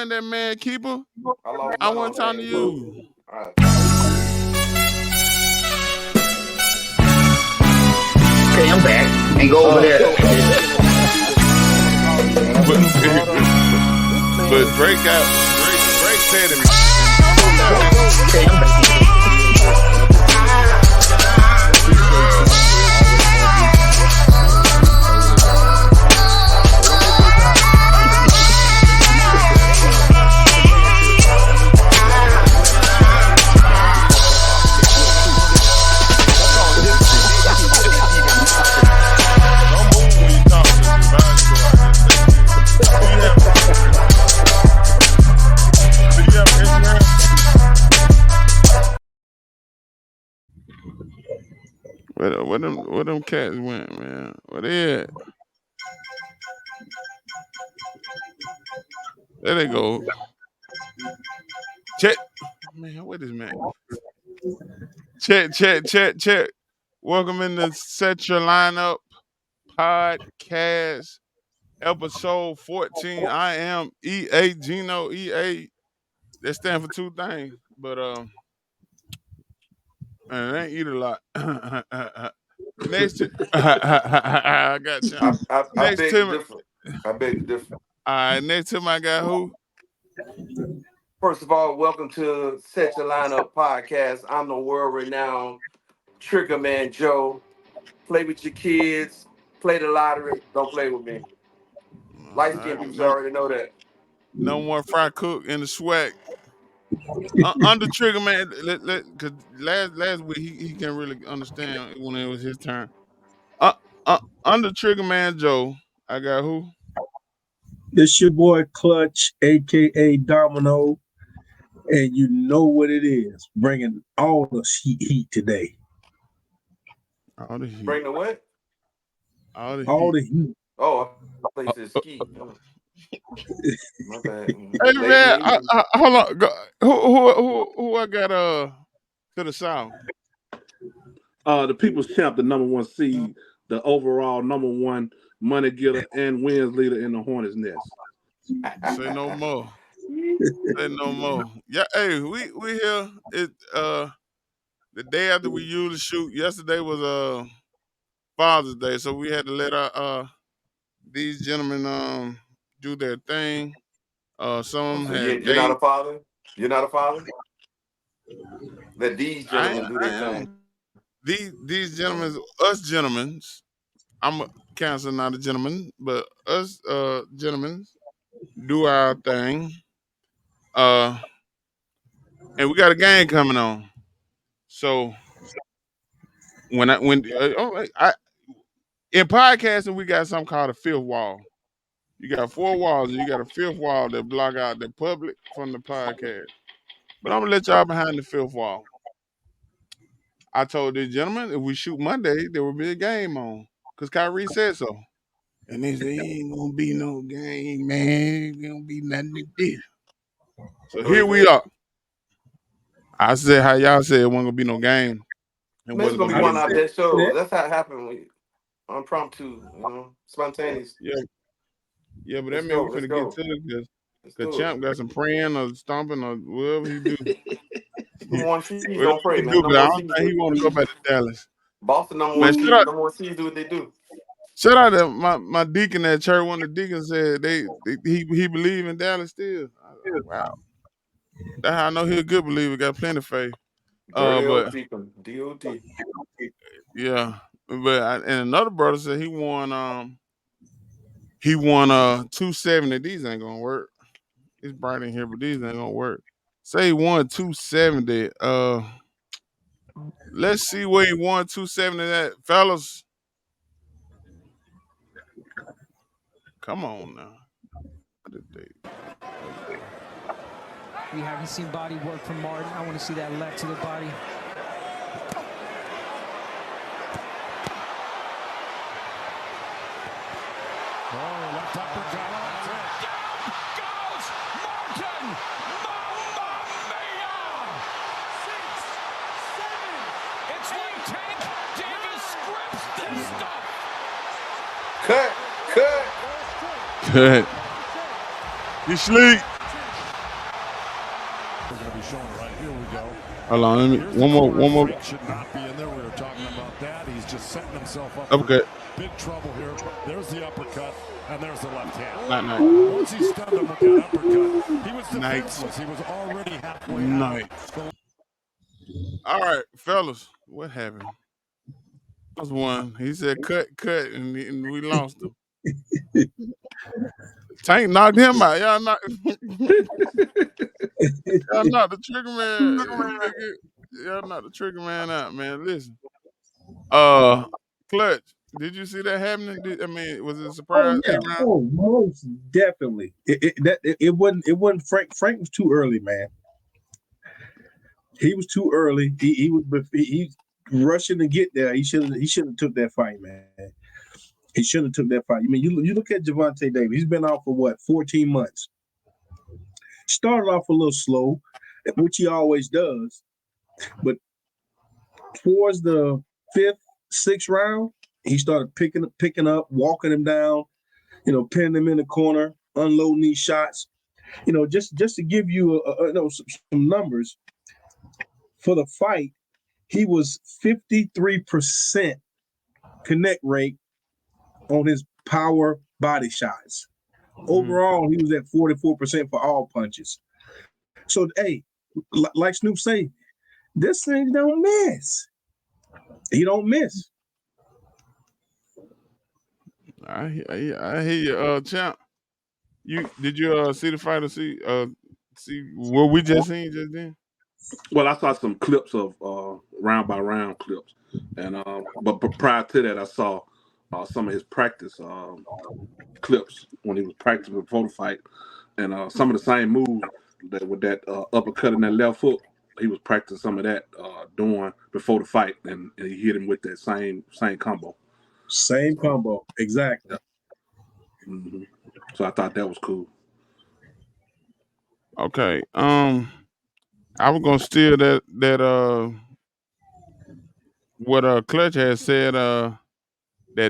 wasn't that man keeper? I lost I money wasn't on talking to things too. you. All right. Okay, I'm back. And go over there. But Drake said it. Okay, I'm back. Where them cats went, man? Where they at? There they go. Check. Man, what is man? Check. Welcome in to Set Your Lineup podcast, episode 14. I am EA Gino EA. That stand for two things, but man, it ain't eat a lot. Next to I got you. I Next beg to to me. differ. I beg to differ. All right, next to my guy who? First of all, welcome to Set Your Lineup podcast. I'm the world-renowned Trigger Man Joe. Play with your kids. Play the lottery. Don't play with me. Light skinned people already know that. No more fry cook in the swag. Under Trigger Man, cause last week he can't really understand when it was his turn. Under Trigger Man Joe, I got who? It's your boy Clutch, aka Domino, and you know what it is. Bringing all the heat today. All the heat. Bring the what? All the heat. Oh, I thought you said ski. My bad. Hey man, hold on. Who I got to the south? The People's Champ, the number one seed, the overall number one money getter and wins leader in the Hornets nest. Say no more. Say no more. Yeah, hey, we here. It the day after we usually shoot. Yesterday was Father's Day, so we had to let our these gentlemen do their thing. Some So had you're not a father? You're not a father? Let these gentlemen do their thing. These gentlemen, us gentlemen, I'm a cancer, not a gentleman, but us gentlemen do our thing. And we got a game coming on. So in podcasting we got something called a fifth wall. You got four walls, and you got a fifth wall that block out the public from the podcast. But I'm gonna let y'all behind the fifth wall. I told this gentleman if we shoot Monday, there will be a game on. Because Kyrie said so. And they said, ain't gonna be no game, man. Ain't gonna be nothing to do. So here we are. I said how y'all said it wasn't gonna be no game. Man, it's gonna be one of our best shows. That's how it happened. Impromptu, spontaneous. Yeah, but that means we're gonna get to it because Champ got some praying or stomping or whatever he do. Number one seeds don't pray, man. But I don't think he want to go back to Dallas. Boston number one seeds do what they do. Shout out to my deacon at church. One of the deacons said he believe in Dallas still. Wow, that's how I know he a good believer. Got plenty of faith. But DOD. Yeah, but and another brother said he won 270. These ain't gonna work. It's bright in here, but these ain't gonna work. Say he won 270. Let's see where he won 270 at, fellas. Come on now. We haven't seen body work from Martin. I want to see that left to the body. Oh, left uppercut. Down goes Martin! Mamma mia! 6, 7. It's like Tank Davis scripts this stuff. Cut. He sleep. showing right. Here we go. Hold on, let me Here's one the corner. more Frank should not be in there. We were talking about that. He's just setting himself up uppercut. for big trouble here. There's the uppercut, and there's the left hand. Night. Once he stunned him with that uppercut, he was Night. defenseless. He was already halfway Night. out. All right, fellas, what happened? That was one. He said cut, and we lost him. Tank knocked him out. Y'all knocked the trigger man. Y'all knocked the trigger man out, man. Listen. Clutch. Did you see that happening? Was it a surprise? Oh yeah, most definitely. It wasn't Frank. Frank was too early, man. He was too early. He was rushing to get there. He shouldn't have took that fight, man. He shouldn't have took that fight. I mean, you look at Gervonta Davis. He's been out for what, 14 months. Started off a little slow, which he always does, but towards the 5th, 6th round, he started picking up, walking him down, pinning him in the corner, unloading these shots. Just to give you some numbers for the fight, he was 53% connect rate on his power body shots. Overall, he was at 44% for all punches. So, hey, like Snoop say, this thing don't miss. He don't miss. I hear you, champ. Did you see the fight or see what we just seen just then? Well, I saw some clips of round by round clips, and but prior to that, I saw some of his practice clips when he was practicing before the fight, and some of the same moves with that uppercut in that left foot. He was practicing some of that doing before the fight, and he hit him with that same combo. Same combo, exactly. Mm-hmm. So I thought that was cool. Okay. I was gonna steal that what Clutch had said that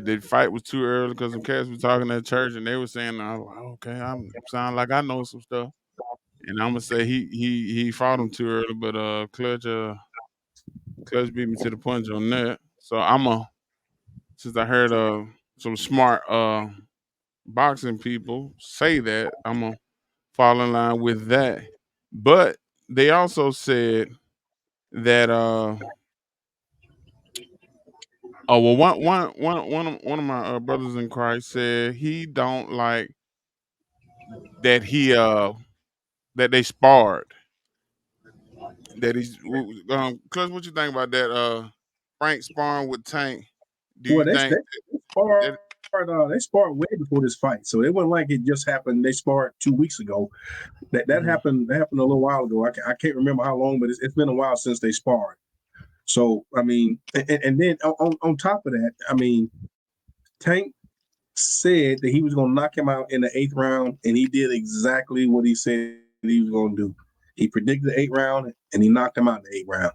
the fight was too early because some cats were talking at church and they were saying, "Oh, okay, I'm sound like I know some stuff." And I'm gonna say he fought him too early, but Clutch beat me to the punch on that. So since I heard some smart boxing people say that, I'm gonna fall in line with that. But they also said that oh well, one of my brothers in Christ said he don't like that that they sparred. That Cuz, what you think about that? Frank sparring with Tank. Do Well, you they think that? sparred way before this fight, so it wasn't like it just happened. They sparred 2 weeks ago. That Mhm. happened. That happened a little while ago. I can't remember how long, but it's been a while since they sparred. So I mean, and then on top of that, I mean, Tank said that he was going to knock him out in the 8th round, and he did exactly what he said he was going to do. He predicted the 8th round, and he knocked him out in the 8th round.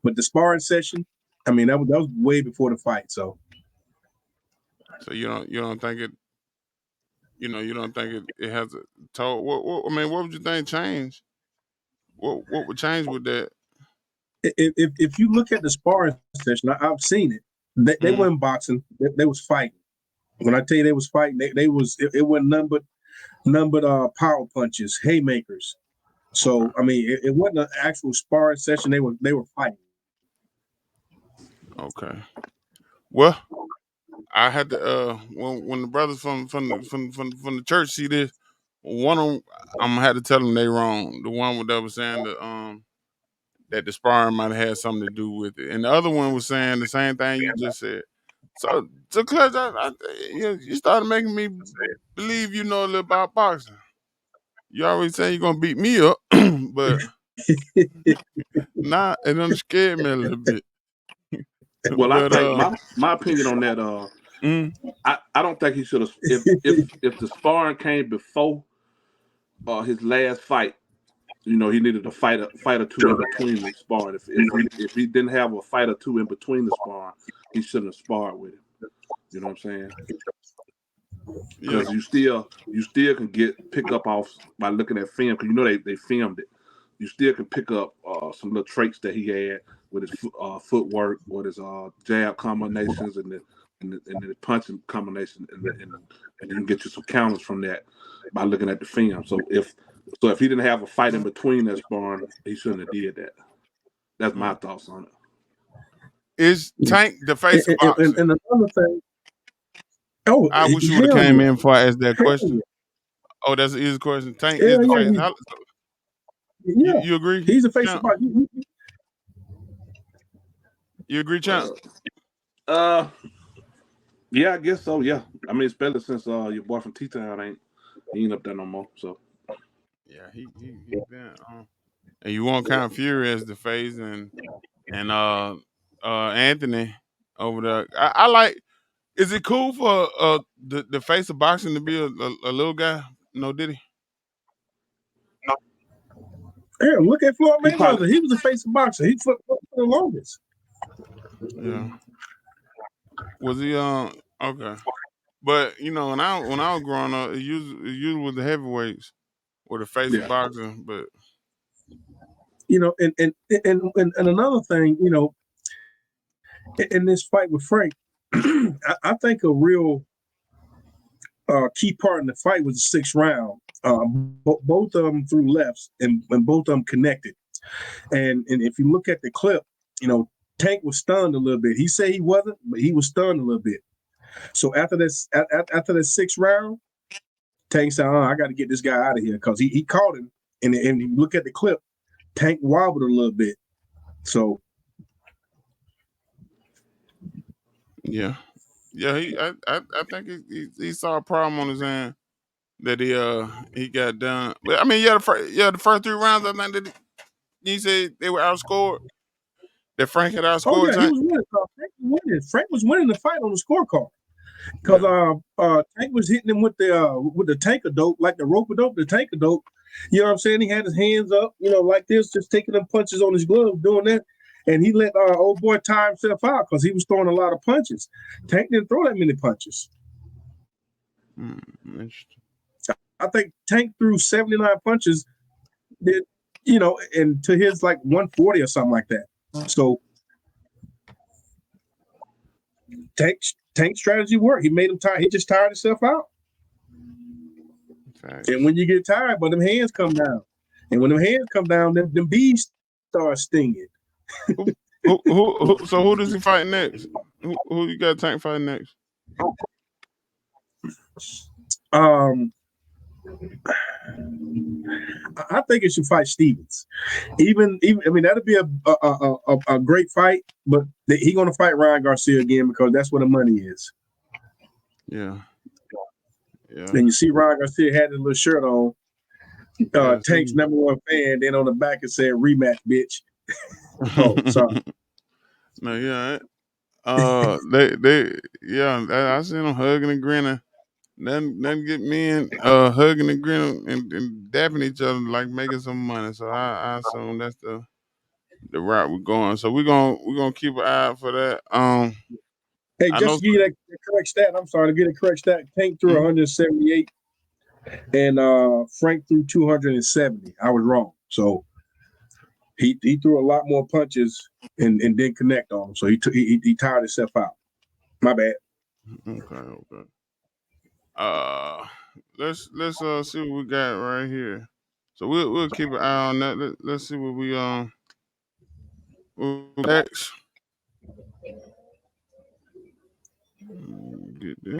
But the sparring session, I mean, that was way before the fight. So So you don't think it you don't think it has a toll? I mean, what would you think change? What would change with that? if you look at the sparring session, I've seen it. They Mhm. weren't boxing. They was fighting. When I tell you they was fighting, it wasn't none but power punches, haymakers. So Okay. I mean, it wasn't an actual sparring session. They were fighting. Okay. Well, I had to when the brothers from the church see this, one of them I'm gonna have to tell them they wrong. The one that was saying that the sparring might have had something to do with it, and the other one was saying the same thing you just said. So Clutch, you started making me believe you know a little about boxing. You always say you're gonna beat me up, but nah, it done scared me a little bit. Well, I But think my opinion on that, mm, I don't think he should have. If the sparring came before his last fight, he needed a fight or two in between the sparring. If he didn't have a fight or two in between the sparring, he shouldn't have sparred with him. You know what I'm saying? yeah, Because you still can pick up off by looking at film because they filmed it. you still can pick up some little traits that he had with his footwork, with his jab combinations, and the punching combination, and you can get you some counters from that by looking at the film. So if he didn't have a fight in between that sparring, he shouldn't have did that. That's my thoughts on it. Is Tank the face of boxing? And another thing. I wish you would have came in before I asked that question. Oh, that's an easy question. Tank is the face. You agree? He's the face of boxing. You agree, Champ? Yeah, I guess so. Yeah, I mean, especially since your boy from T-Town ain't up there no more. So yeah, he been. And you want kind of Fury as the face, and Anthony over there. I like. Is it cool for the face of boxing to be a little guy? No, did he? Yeah, look at Floyd Mayweather. He was the face of boxing. He fought for the longest. Yeah. Was he okay? But when I was growing up, it usually was the heavyweights or the face of boxing. But and another thing, in this fight with Frank, I think a real key part in the fight was the sixth round. Both of them threw lefts, and both of them connected. And if you look at the clip, Tank was stunned a little bit. He said he wasn't, but he was stunned a little bit. So after that sixth round, Tank said, I got to get this guy out of here, because he caught him. And you look at the clip, Tank wobbled a little bit. So yeah. I think he saw a problem on his hand that he got done. But I mean, the first 3 rounds, I think that he said they were outscored. That Frank had outscored. He was winning. Frank was winning the fight on the scorecard, because Tank was hitting him with the tanker-dope, like the rope-a-dope, the tanker-dope. You know what I'm saying? He had his hands up, like this, just taking them punches on his glove, doing that. And he let old boy tire himself out because he was throwing a lot of punches. Tank didn't throw that many punches. Interesting. I think Tank threw 79 punches, and to his like 140 or something like that. So Tank's strategy worked. He made him tired. He just tired himself out. Thanks. And when you get tired, but them hands come down. And when them hands come down, them bees start stinging. So who does he fight next? Who you got Tank fighting next? I think it should fight Stevens. Even I mean, that'd be a great fight, but he's gonna fight Ryan Garcia again, because that's where the money is. Yeah. And you see Ryan Garcia had his little shirt on. Tank's #1 fan. Then on the back it said "rematch, bitch." Oh, sorry. No, yeah. I seen them hugging and grinning. Nothing get men hugging and grinning and dapping each other like making some money. So I assume that's the route we're going. So we're gonna keep an eye out for that. Hey, just to give you that correct stat. I'm sorry, to get a correct stat. Tank threw 178, and Frank threw 270. I was wrong. So he threw a lot more punches and didn't connect on him. So he tired himself out. My bad. Okay. Let's see what we got right here. So we'll keep an eye on that. Let's see what we next. Get this.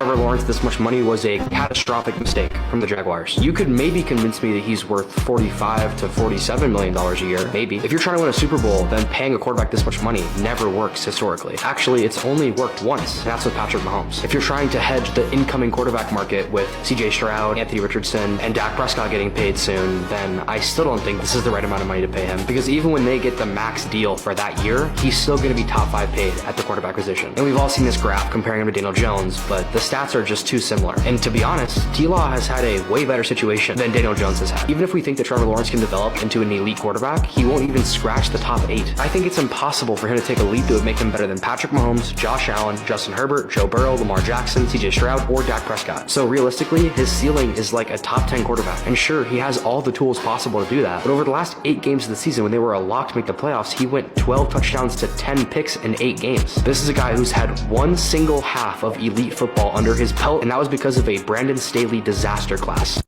Trevor Lawrence this much money was a catastrophic mistake from the Jaguars. You could maybe convince me that he's worth $45 to $47 million a year, maybe. If you're trying to win a Super Bowl, then paying a quarterback this much money never works historically. Actually, it's only worked once, and that's with Patrick Mahomes. If you're trying to hedge the incoming quarterback market with CJ Stroud, Anthony Richardson, and Dak Prescott getting paid soon, then I still don't think this is the right amount of money to pay him, because even when they get the max deal for that year, he's still going to be top 5 paid at the quarterback position. And we've all seen this graph comparing him to Daniel Jones, but the stats are just too similar. And to be honest, T-Law has had a way better situation than Daniel Jones has had. Even if we think that Trevor Lawrence can develop into an elite quarterback, he won't even scratch the top 8. I think it's impossible for him to take a leap that would make him better than Patrick Mahomes, Josh Allen, Justin Herbert, Joe Burrow, Lamar Jackson, CJ Stroud, or Dak Prescott. So realistically, his ceiling is like a top 10 quarterback. And sure, he has all the tools possible to do that. But over the last 8 games of the season, when they were a lock to make the playoffs, he went 12 touchdowns to 10 picks in 8 games. This is a guy who's had one single half of elite football under his belt, and that was because of a Brandon Staley disaster class.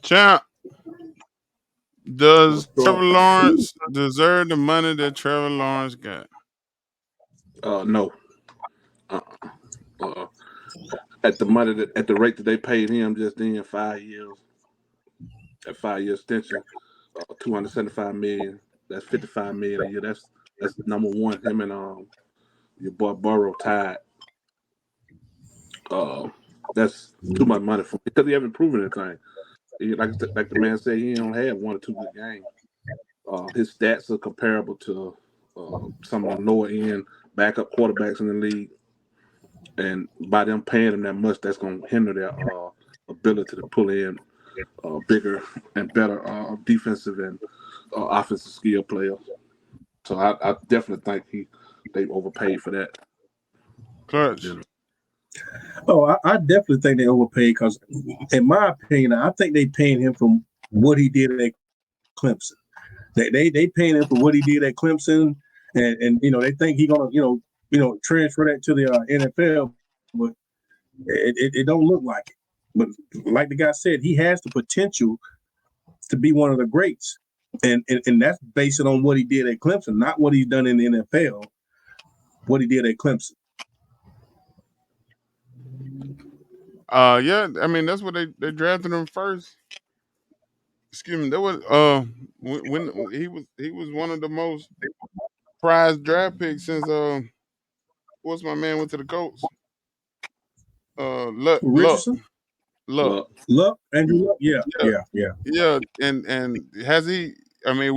Champ, does Trevor Lawrence deserve the money that Trevor Lawrence got? No. At the rate that they paid him just in 5 years, that 5-year extension, $275 million. That's $55 million a year. That's number one. Him and your boy Burrow tied. That's too much money for him because he haven't proven anything. Like the man said, he don't have 1 or 2 good games. His stats are comparable to some of the lower end backup quarterbacks in the league, and by them paying him that much, that's going to hinder their ability to pull in bigger and better defensive and offensive skill players. So I definitely think they overpaid for that. Clutch. Oh, I definitely think they overpaid because, in my opinion, I think they paying him for what he did at Clemson. They paying him for what he did at Clemson, and they think he's gonna transfer that to the NFL, but it don't look like it. But like the guy said, he has the potential to be one of the greats, and that's based on what he did at Clemson, not what he's done in the NFL. What he did at Clemson. Yeah, I mean that's what they drafted him first. Excuse me. That was when he was one of the most prized draft picks since what's my man went to the Colts? Luck. Richardson, Luck. Andrew Luck. Yeah. And has he? I mean,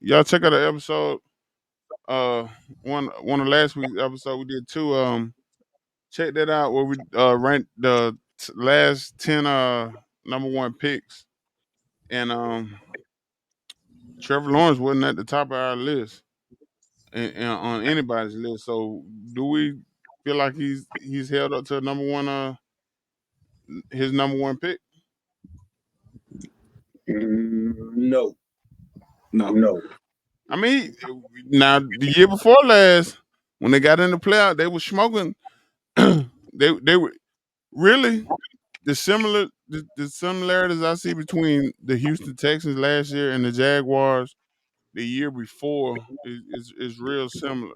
y'all check out the episode. One of last week's episode we did 2. Check that out where we ranked the last 10 number 1 picks, and Trevor Lawrence wasn't at the top of our list and on anybody's list. So do we feel like he's held up to number 1 his number 1 pick? No. I mean, now the year before last, when they got in the playoff, they were smoking. they were really the similarities I see between the Houston Texans last year and the Jaguars the year before is real similar.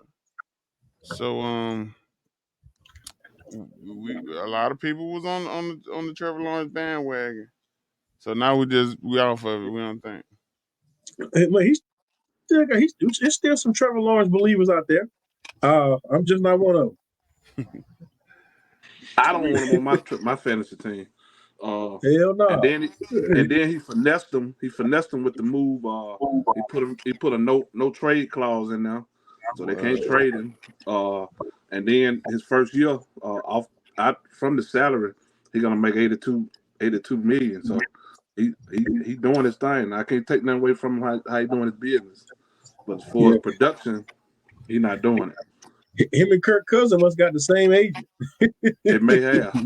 So a lot of people was on the Trevor Lawrence bandwagon. So now we off of it. We don't think. Well, there's still some Trevor Lawrence believers out there. I'm just not one of them. I don't want him on my fantasy team. Hell no. And then he finessed them. He finessed them with the move. He put a no trade clause in there, so they can't trade him. And then his first year from the salary, he's gonna make 82 million. So he doing his thing. I can't take nothing away from him how he doing his business. But as far as production, he's not doing it. Him and Kirk Cousins must got the same agent. It may have. All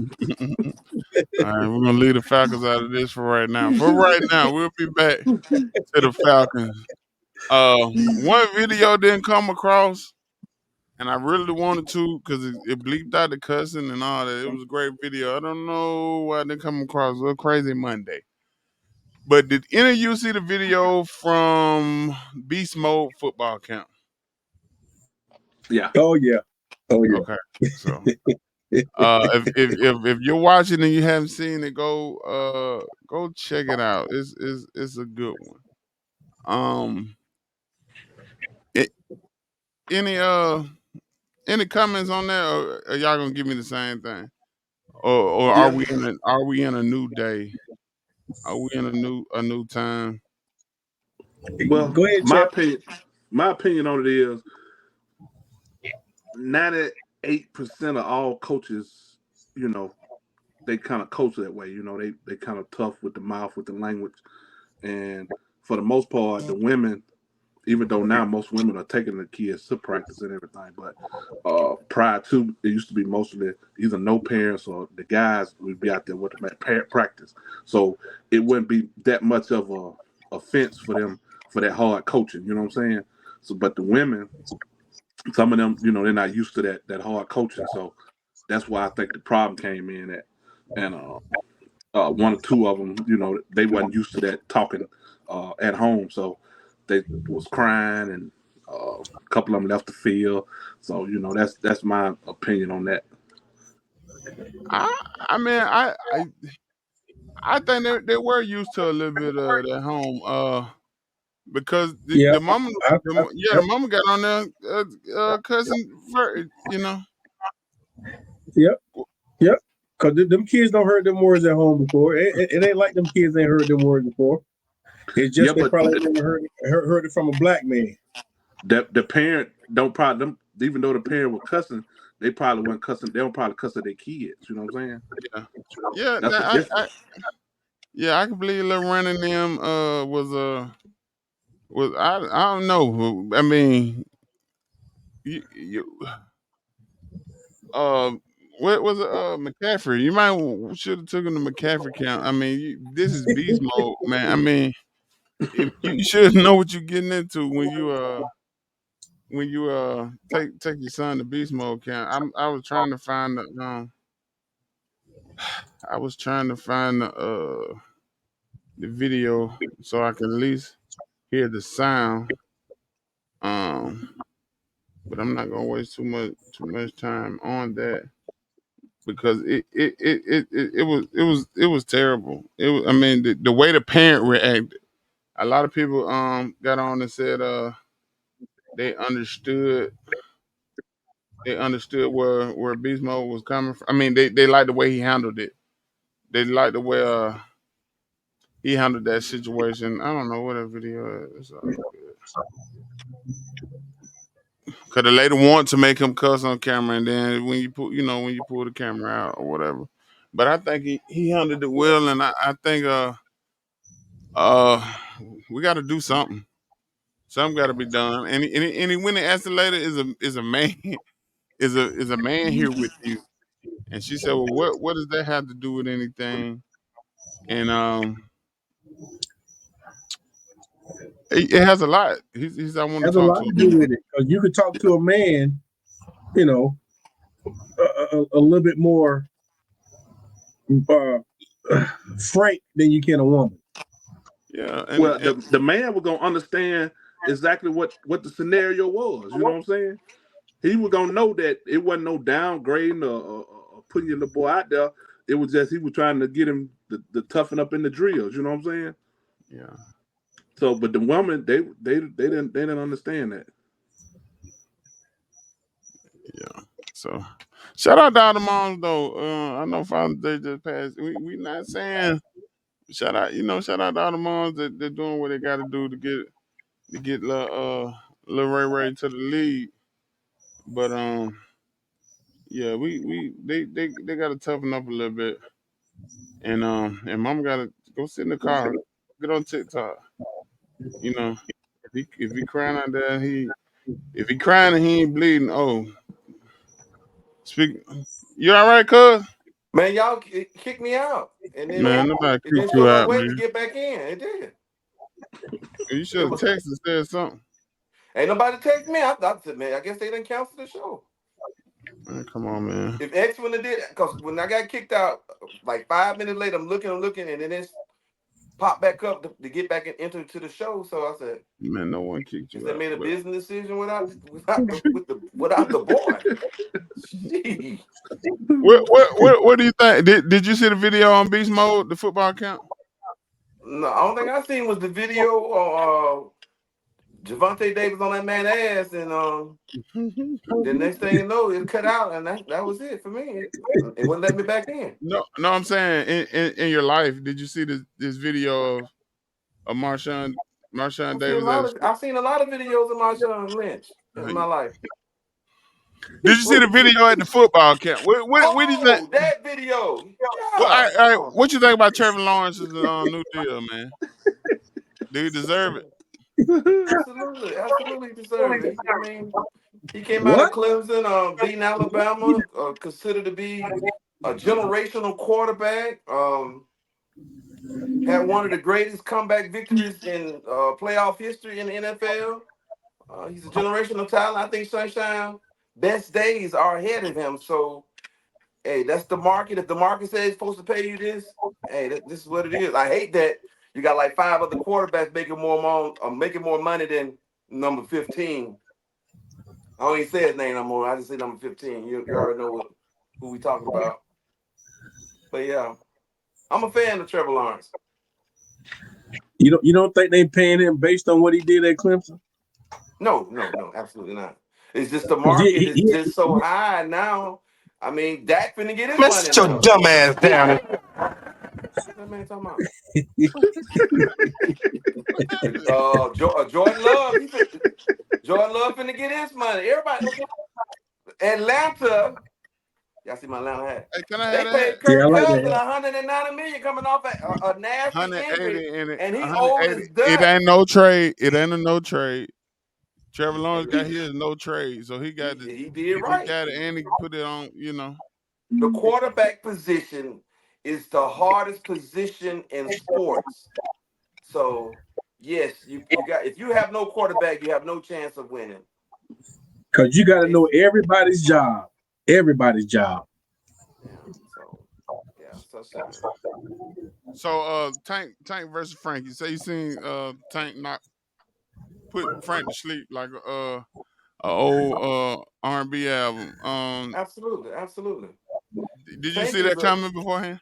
right, we're gonna leave the Falcons out of this for right now. For right now, we'll be back to the Falcons. One video didn't come across, and I really wanted to because it bleeped out the cussing and all that. It was a great video. I don't know why it didn't come across. A Crazy Monday. But did any of you see the video from Beast Mode football camp? Yeah. Oh yeah. Okay. So if you're watching and you haven't seen it, go check it out. It's a good one. Any comments on that, or are y'all gonna give me the same thing? Or are we in a new day? Are we in a new time? Well, go ahead, my opinion on it is 8% of all coaches, you know, they kind of coach that way. You know, they kind of tough with the mouth, with the language, and for the most part, the women, even though now most women are taking the kids to practice and everything, but prior to it used to be mostly either no parents or the guys would be out there with them at practice, so it wouldn't be that much of a offense for them for that hard coaching. You know what I'm saying? So, but the women, some of them, you know, they're not used to that hard coaching, so that's why I think the problem came in at, and one or two of them, you know, they wasn't used to that talking at home, so they was crying, and a couple of them left the field. So you know, that's my opinion on that. I I mean I think they were used to a little bit of that home. Because Yeah, the mama, yeah, the yep, mama got on there cussing for, you know. yep, yep. Cause them kids don't heard them words at home before. It ain't like them kids ain't heard them words before. It's Yeah, just they but probably never heard it from a black man. the parent don't probably them, even though the parent was cussing, they probably weren't cussing. They don't probably cuss at their kids. You know what I'm saying? Yeah, yeah. That's the difference. Yeah, I can believe Lil Ren and them was I don't know. I mean, you uh what was it, McCaffrey? You might should have took him to McCaffrey camp. I mean, this is beast mode, man. I mean, you should know what you're getting into when you take your son to beast mode camp. I was trying to find the video so I can at least hear the sound. Um, but I'm not gonna waste too much time on that because it was terrible. I mean the way the parent reacted. A lot of people got on and said they understood where Beast Mode was coming from. I mean they liked the way he handled it. They liked the way he handled that situation. I don't know what that video is. It's all good. Cause the lady wanted to make him cuss on camera, and then when you pull the camera out or whatever. But I think he handled it well, and I think uh we got to do something. Something got to be done. And he went and asked the lady, is a man is a man here with you? And she said, well, what does that have to do with anything? And it has a lot. He said, I want to Has a talk lot to to a do man. with it. Cause you could talk to a man, you know, a little bit more uh, frank than you can a woman. Yeah, Well, the man was gonna understand exactly what the scenario was. You know what I'm saying? He was gonna know that it wasn't no downgrading or putting your little boy out there. It was just he was trying to get him the toughen up in the drills. You know what I'm saying? yeah, So, but the woman they didn't understand that. yeah. So shout out to all the moms though. I know Father's Day just passed. We not saying shout out to all the moms that they're doing what they got to do to get Lil Ray to the league. But yeah, they got to toughen up a little bit, and Mama got to go sit in the car, get on TikTok. You know, if he crying out there, if he crying and he ain't bleeding, oh, speak. You all right, cuz? Man, y'all kicked me out, and then Man, nobody it kicked didn't show you no out, way to man. get back in. It did. You It should have was texted and said something. ain't nobody text me. I said, man, I guess they didn't cancel the show. Man, come on, man. If X wouldn't have did, because when I got kicked out, like 5 minutes later, I'm looking, and then it's popped back up to get back into the show. So I said, Man, no one kicked guess you they out. made a But business decision without the boy. Gee. what do you think? Did you see the video on Beast Mode, the football account? No, the only thing I seen was the video of Javante Davis on that man ass, and the next thing you know, it cut out, and that was it for me. It wouldn't let me back in. No, I'm saying in your life, did you see this video of Marshawn Davis at a I've seen a lot of videos of Marshawn Lynch in my life. Did you see the video at the football camp? What do you think? Oh, that video. Well, Yeah. Come on. what you think about Trevor Lawrence's new deal, man? Do you deserve it? Absolutely. Absolutely deserve it. I mean, he came out of What? Clemson, beating Alabama, considered to be a generational quarterback. Had one of the greatest comeback victories in playoff history in the NFL. He's a generational talent. I think Sunshine best days are ahead of him. So, hey, that's the market. If the market says it's supposed to pay you this, hey, this is what it is. I hate that you got like 5 other quarterbacks making more money than number 15. I don't even say his name no more. I just say number 15. You already know who we talking about. But yeah, I'm a fan of Trevor Lawrence. You don't think they paying him based on what he did at Clemson? No, absolutely not. It's just the 'Cause market is just so high now. I mean, Dak finna get his Man, money sit your now. dumb ass down. What that man talking about? Jordan Love, Jordan Love finna get his money. Everybody, Atlanta, y'all see my Atlanta hat? Hey, can I have They that? paid Yeah, I Kirk like Cousins that. 190 million coming off a nasty injury, 180 in it. and he old 180. as It dirt. ain't no trade. It ain't a no trade. Trevor Lawrence got his no trade, so he got He did right. it, and he put it on. The quarterback position is the hardest position in sports. So yes, you got if you have no quarterback, you have no chance of winning. Because you got to know everybody's job. Everybody's job. Yeah. So yeah, Sunshine. So Tank versus Frank. You say you seen Tank put Frank to sleep like a old R&B album. Absolutely, absolutely. Did you Tank see is that a, coming beforehand?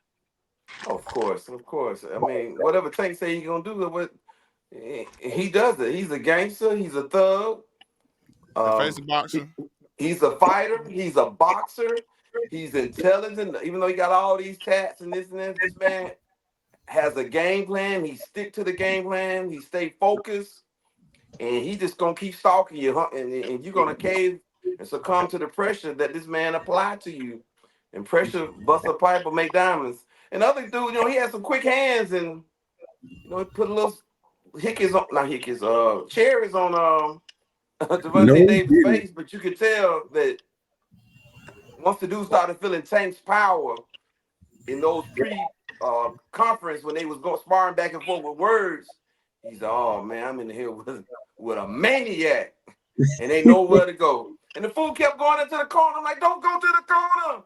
of course, of course. I mean, whatever Tank say he's gonna do, what he does it. He's a gangster. He's a thug. The face Um, of he, boxing. he's a fighter. He's a boxer. He's intelligent. Even though he got all these tats and that, this man has a game plan. He stick to the game plan. He stay focused, and he just gonna keep stalking you, and you're gonna cave and succumb to the pressure that this man applied to you. And pressure bust a pipe or make diamonds. And other dude, he has some quick hands, and put a little cherries on No, Devontae he Davis' didn't. face, but you could tell that once the dude started feeling Tank's power in those conference when they was going sparring back and forth with words, he's like, oh man, I'm in here with a maniac, and they know where to go. And the fool kept going into the corner. I'm like, don't go to the corner.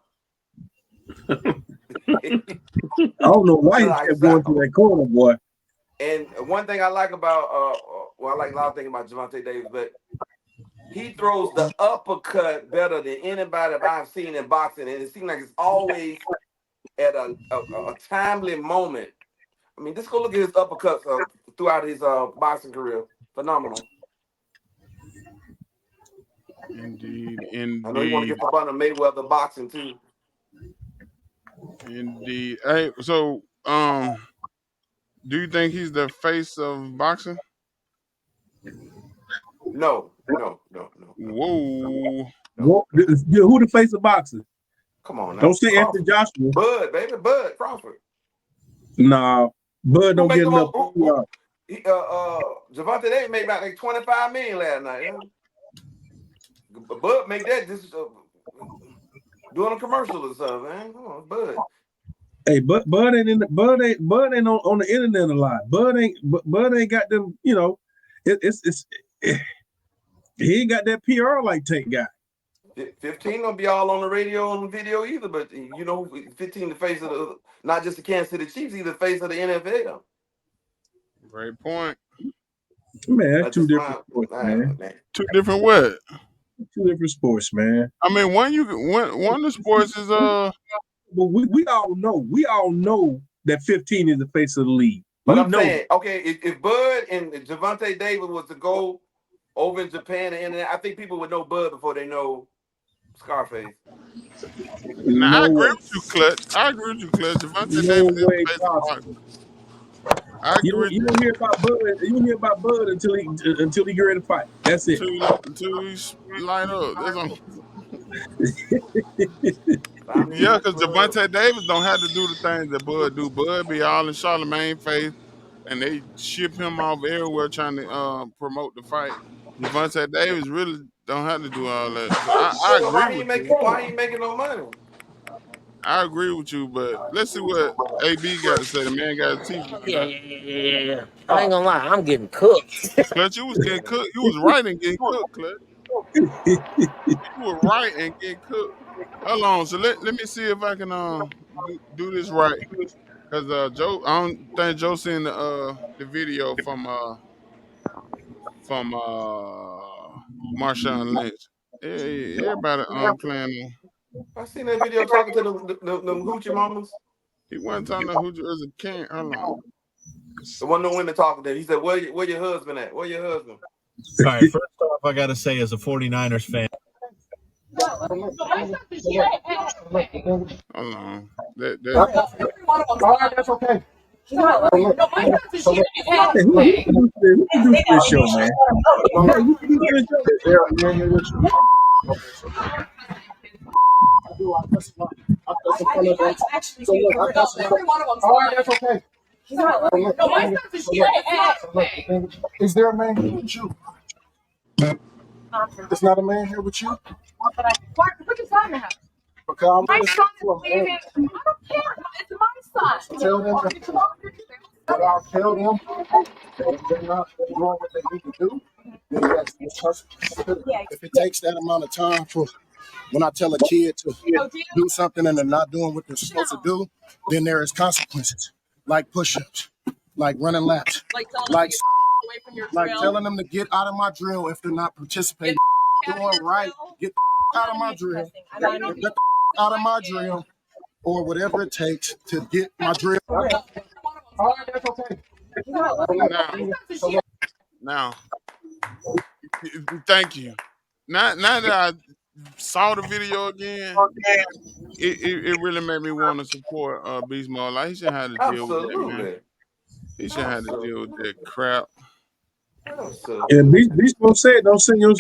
I don't know why he kept Lights going to out. that corner, boy. And one thing I like about I like a lot of things about Javante Davis, but he throws the uppercut better than anybody that I've seen in boxing, and it seems like it's always at a timely moment. I mean, just go look at his uppercuts throughout his boxing career. Phenomenal. Indeed, I know you want to indeed, get up under Mayweather boxing too. indeed. Hey, so do you think he's the face of boxing? No. Whoa. Who the face of boxing? Come on now. Don't say Anthony Crawford. Joshua. Bud, baby. Bud Crawford. Nah, Bud Who don't make get the enough. most? Javante Davis made about like 25 million last night. Yeah? Bud make that just doing a commercial or something, man. Come on, Bud. Hey, Bud ain't on the internet a lot. Bud ain't got them. He ain't got that PR like Tank got. 15 gonna be all on the radio and video either, but 15 the face of not just the Kansas City Chiefs, he's the face of the NFL. Great point. Man, that's two different sports, man. Two different what? Two different sports, man. I mean, one of the sports is But we all know that 15 is the face of the league. But We I'm know saying, okay, if Bud and Javante Davis was to go over in Japan and I think people would know Bud before they know Scarface. Now, I no agree way. with you, Clutch. Javante No Davis is way the face of possible. boxing. I agree with You don't hear about Bud. You don't hear about Bud until he get ready to fight. That's it. you. Two light up. That's on. Family in Yeah, my because club. Javante Davis don't have to do the things that Bud do. Bud be all in Charlemagne face, and they ship him off everywhere trying to promote the fight. Javante Davis really don't have to do all that. So I So agree with you. why he ain't making no money? I agree with you, but let's see what AB got to say. The man got his teeth knocked Yeah, out. yeah, yeah, yeah, yeah, yeah. I ain't gonna lie, I'm getting cooked. Clutch, you was getting cooked. You was right in getting cooked, Clutch. You were right in getting cooked. Hold on. So let me see if I can do this right. Cause Joe, I don't think Joe seen the video from Marshawn Lynch. Everybody playing. I seen that video talking to them hoochie mamas. He wasn't talking to who was a king. Hold on. The one of the women talking to him. He said, where your husband at? Where your husband? All right, first off, I got to say, as a 49ers fan, Hold on. That All right, that's okay. Hey, who produced this? Who produced this show, man? Hey, who produced this show? Is there a man here with you? Okay, so I do. I press one. I press in front of them. So look, I press in front of them. All right, that's okay. So look, is there a man here with you? There's not a man here with you? What does that matter? Because I'm My going to son to a is leaving. man. I don't care. It's my son. Tell them that I'll tell them that if they're not doing what they need to do, then yes, it's consequences. If it takes that amount of time for when I tell a kid to do something and they're not doing what they're supposed to do, then there is consequences, like push-ups, like running laps, like telling them to get out of my drill if they're not participating, doing right, get out of my drill, get out of my drill, or whatever it takes to get my drill. All right, that's okay. now, thank you. Now that I saw the video again, it really made me want to support Beast Mode. Like he should have to deal with that, man. Absolutely. He should have to deal with Absolutely. that crap. Yeah, Absolutely. Beast Mode said, don't send your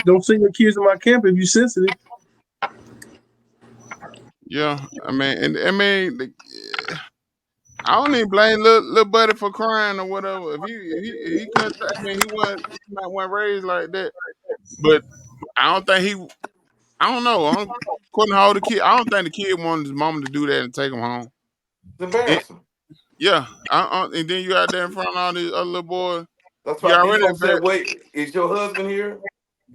kids to my camp if you sensitive. Yeah, I mean, and I mean, I don't even blame little buddy for crying or whatever. If he couldn't, I mean, he might wasn't raised like that. But I don't think he. I don't know. I don't, couldn't hold the kid. I don't think the kid wanted his mom to do that and take him home. It's It, embarrassing. yeah, and then you out there in front of all these other little boys. That's You why Beast already Mode said, embarrassed. wait, is your husband here?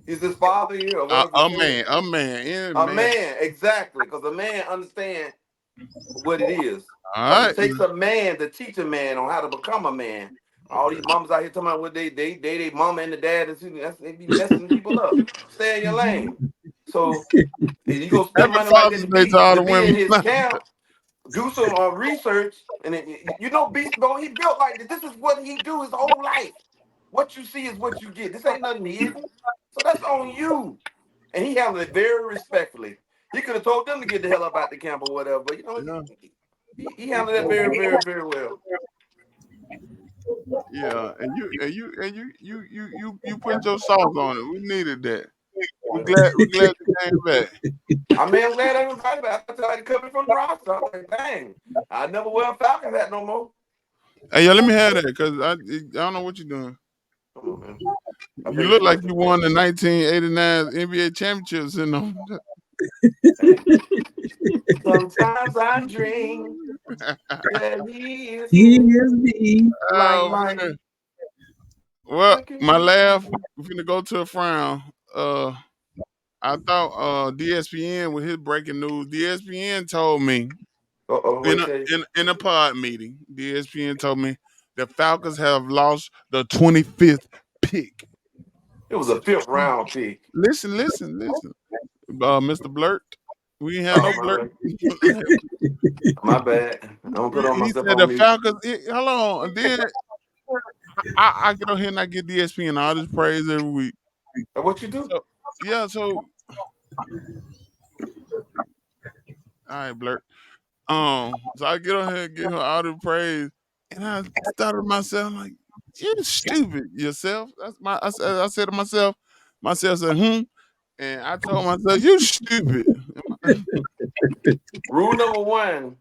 Is his father here? Or whatever he said. Yeah, A man. man, exactly. Because a man understands what it is. All Because it right. takes a man to teach a man on how to become a man. All these mamas out here talking about what they mama and the dad and they be messing people up. Stay in your lane. So if you gonna spend Happy money like that Father's Day to all to the be in women. his camp, do some research, and you know, Beast Mode, he built like this. This is what he do his whole life. What you see is what you get. This ain't nothing hidden. So that's on you. And he handled it very respectfully. He could have told them to get the hell up out the camp or whatever, but you know, Yeah, he handled that very, very, very well. yeah, and you put your sauce on it. We needed that. We glad you came back. I mean, I'm glad I invited back. I thought I'd cut me from the roster. I was like, dang, I never wear a Falcon hat no more. Hey, yo, let me have that because I don't know what you're doing. Come on, man. I You paid look too like much to you play. won the 1989 NBA championships in them. Hey. Sometimes I dream that he is He here, is me. like Oh Mike. man. Well, I can my be laugh, something. we're finna go to a frown. I thought DSPN with his breaking news. DSPN told me Uh-oh, in what a tell you? in a pod meeting, DSPN told me the Falcons have lost the 25th pick. It was a fifth round pick. Listen. Mr. Blurt, we ain't had Oh, no my Blurt. bad. My bad. I'm gonna put on He myself said on the mute. Falcons. Hold on, and then I get on here and I get DSPN all this praise every week. And what you do? So yeah, so all right, Blurt. So I get on here and give her all the praise, and I started myself like, "You stupid yourself." That's I said to myself said, "Hmm," and I told myself, "You stupid." Rule number one: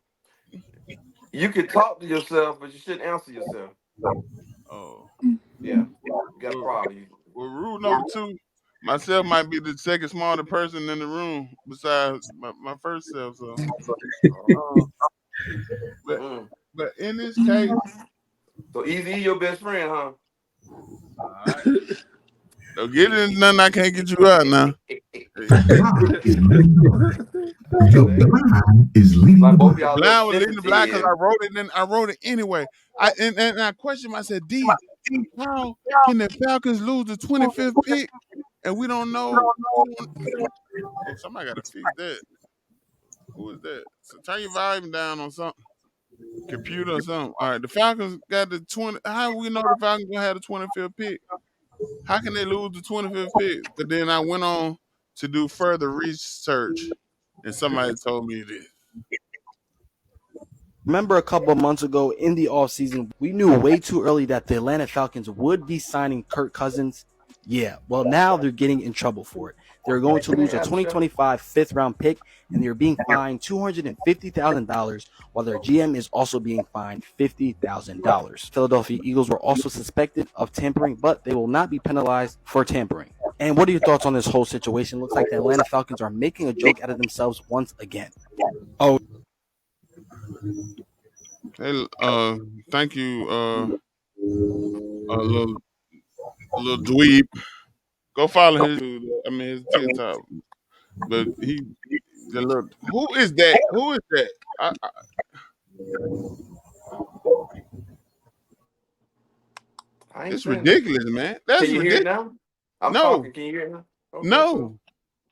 you can talk to yourself, but you shouldn't answer yourself. Oh, Yeah, you got a well, problem. well, rule number two. Myself might be the second smartest person in the room besides my first self. So, uh, but Mm. but in this case, So Easy, your best friend, huh? all right, don't get it in nothing I can't get you out now. The blind is leading the blind. The See? blind is leading the Like both of blind. The y'all look blind was leading the blind because sensitive. I wrote it anyway. And I questioned myself, I said, D, how can the Falcons lose the 25th pick and we don't know we don't oh somebody gotta fix that. Who is that? So turn your volume down on something. Computer or something. All right, the Falcons got the 20. How we know the Falcons gonna have the 25th pick? How can they lose the 25th pick? But then I went on to do further research and somebody told me this. Remember a couple of months ago in the offseason, we knew way too early that the Atlanta Falcons would be signing Kirk Cousins. Yeah, well, now they're getting in trouble for it. They're going to lose a 2025 fifth round pick, and they're being fined $250,000, while their GM is also being fined $50,000. Philadelphia Eagles were also suspected of tampering, but they will not be penalized for tampering. And what are your thoughts on this whole situation? Looks like the Atlanta Falcons are making a joke out of themselves once again. Oh, Hey, thank you, a little dweeb. Go follow his, his TikTok. But the look, who is that? Who is that? I, I ain't it's saying nothing. ridiculous, man. Can That's you hear it ridiculous. now? I'm No, talking. Can you hear it now? Okay, so no,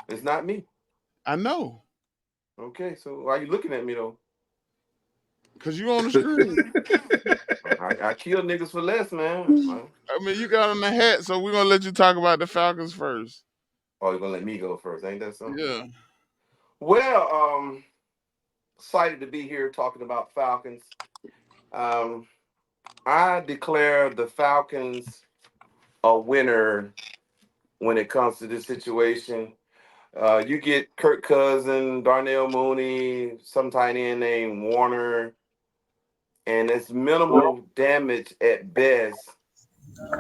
it's not me. I know, Okay, so why you looking at me though? cause you on the screen. I kill niggas for less, man. I mean, you got on the hat, so we're gonna let you talk about the Falcons first. Oh, you're gonna let me go first? Ain't that something? Yeah, Well, excited to be here talking about Falcons. Um, I declare the Falcons a winner when it comes to this situation. You get Kirk Cousin, Darnell Mooney, some tight end named Warner, and it's minimal damage at best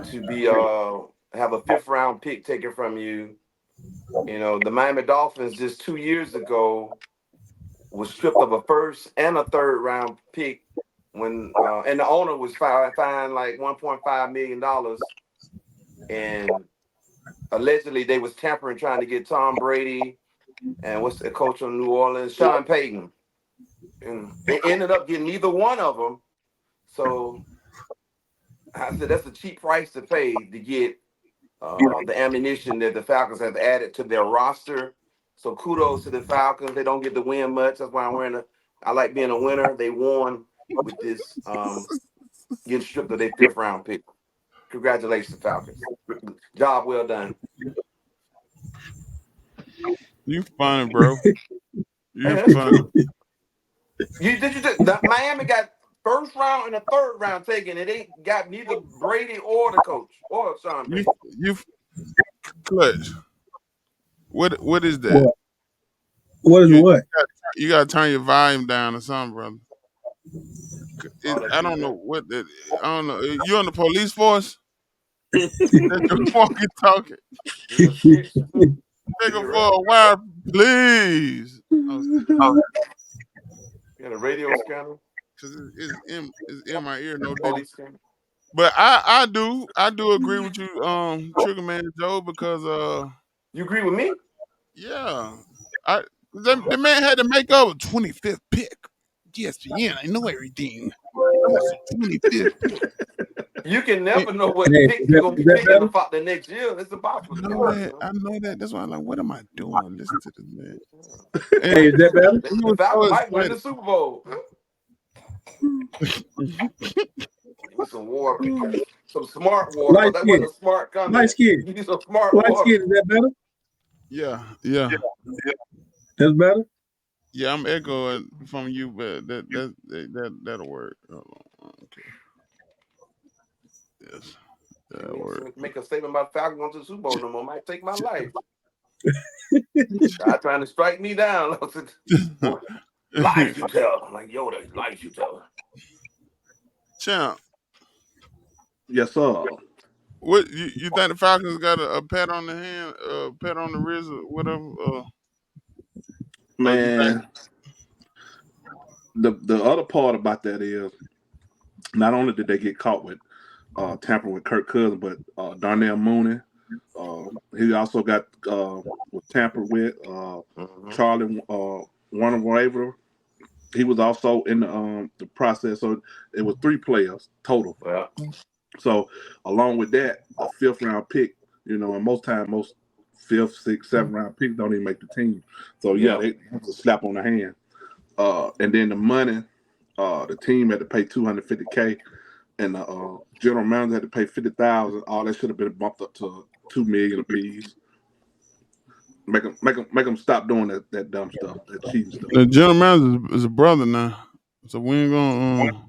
to be have a fifth round pick taken from you. You know, the Miami Dolphins just 2 years ago was stripped of a first and a third round pick when and the owner was fined like $1.5 million, and allegedly they was tampering trying to get Tom Brady and what's the coach of New Orleans, Sean Payton, and they ended up getting neither one of them. So I said that's a cheap price to pay to get the ammunition that the Falcons have added to their roster. So kudos to the Falcons. They don't get to win much. That's why I'm wearing a. I like being a winner. They won with this getting stripped of their fifth round pick. Congratulations, Falcons. Job well done. you funny, bro. Hey, You that's funny. true. Miami got first round and a third round taken, and they got neither Brady or the coach or Sean You Payton. you clutch. What is that? What? What is what? You gotta turn your volume down or something, brother. Oh, that I don't know feedback. what that. I don't know. You on the police force? That's your walkie talkie. You done snitched. Take You it get for right. a while, please. You got a radio scanner, Cause it's in my ear, no diddy. police scanner. But I do agree with you, Trigger Man Joe, because You agree with me? yeah, I the man had to make up a 25th pick. ESPN, I know everything. It's a 25th pick. You can And never know what Hey, pick you're gonna is be that picking better? the next year. It's I impossible to know tell. You that. know. I know that. That's why I'm like, what am I doing? Listen to this man. And Hey, is that better? he The was so Falcons might win the excited. Super Bowl. Give me some water, some smart water, Light because that skin. wasn't a smart Light comment. skin. You need some smart Light water. skin. Is that better? Yeah, yeah, That's better. yeah. I'm echoing from you, but that'll work. Hold on. Okay. Yes, Give that'll me work. make a statement about Falcons going to the Super Bowl no more. Might take my life. God trying to strike me down. Lies you tell. I'm like, Yoda, lies you tell. Champ, Yes, sir. what you think the Falcons got a pat on the hand, pat on the wrist, or whatever? You think? Man, the other part about that is not only did they get caught with tampering with Kirk Cousins, but Darnell Mooney. He also got was tampered with. Charlie Warner Waver. He was also in the process. So it was 3 players total. Well, So along with that, a 5th round pick. And most times most 5th, 6th, 7th round picks don't even make the team. So yeah, they was a slap on the hand. And then the money, the team had to pay $250K, and the general manager had to pay $50,000. All that should have been bumped up to $2 million apiece. Make them stop doing that dumb stuff, that cheating stuff. The general manager is a brother now, so we ain't gonna.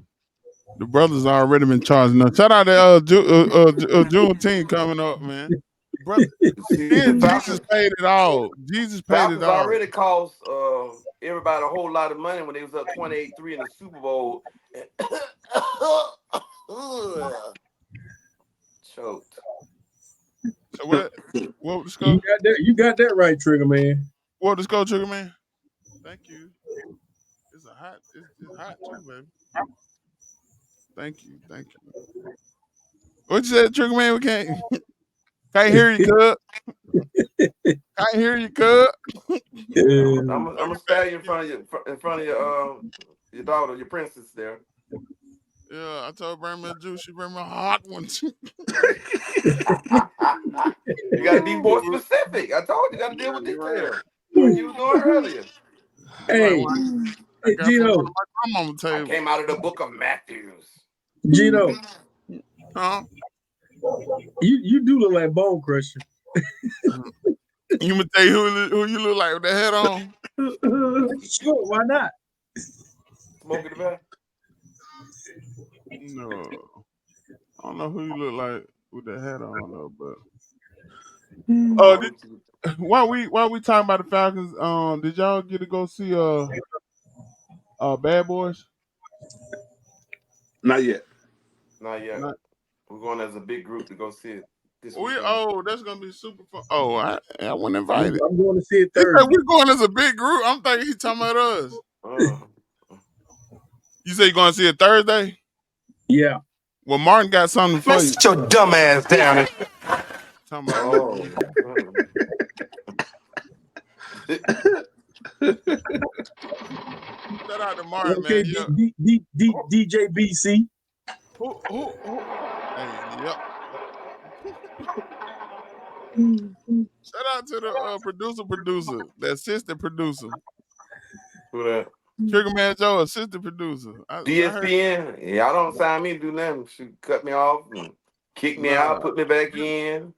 The brothers already been charged. Now, shout out to Juneteenth coming up, man. Brother, see, the then Jesus Falcons, paid it all. Jesus paid it Falcons all. already cost everybody a whole lot of money when they was up 28-3 in the Super Bowl. Choked. So what was the score? You got that right, Trigger Man. What was the score, Trigger Man? Thank you. It's hot too, baby. Thank you. What you said, Trigger Man? We can't hear you, cuz. Can't hear you, cuz. I'm gonna stand you in front of your daughter, your princess there. Yeah, I told her bring me a juice. She bring me a hot one. You gotta be more specific. I told you, gotta deal with details. Like you was doing earlier. Hey, I got Gino. from my grandmama table. I came out of the book of Matthews. Gino. Huh? You do look like Bone Crusher. You gonna tell you who you look like with that hat on? Sure, why not? Smoking the back? No. I don't know who you look like with that hat on though, but while we talking about the Falcons, did y'all get to go see Bad Boys? Not yet. Not yet. We're going as a big group to go see it this weekend. That's gonna be super fun. Oh, I wasn't invited. I'm going to see it Thursday. We're going as a big group. I'm thinking he's talking about us. You say you're going to see it Thursday? Yeah. Well, Martin got something for you. Sit your dumb ass down. Talking about shout out to Martin, okay, man. DJ BC. Who? Hey, yep. Shout out to the producer, the assistant producer. Who that? Trigger Man Joe, assistant producer. DSPN. Y'all don't sign me to do nothing. She cut me off and kick me out, put me back in.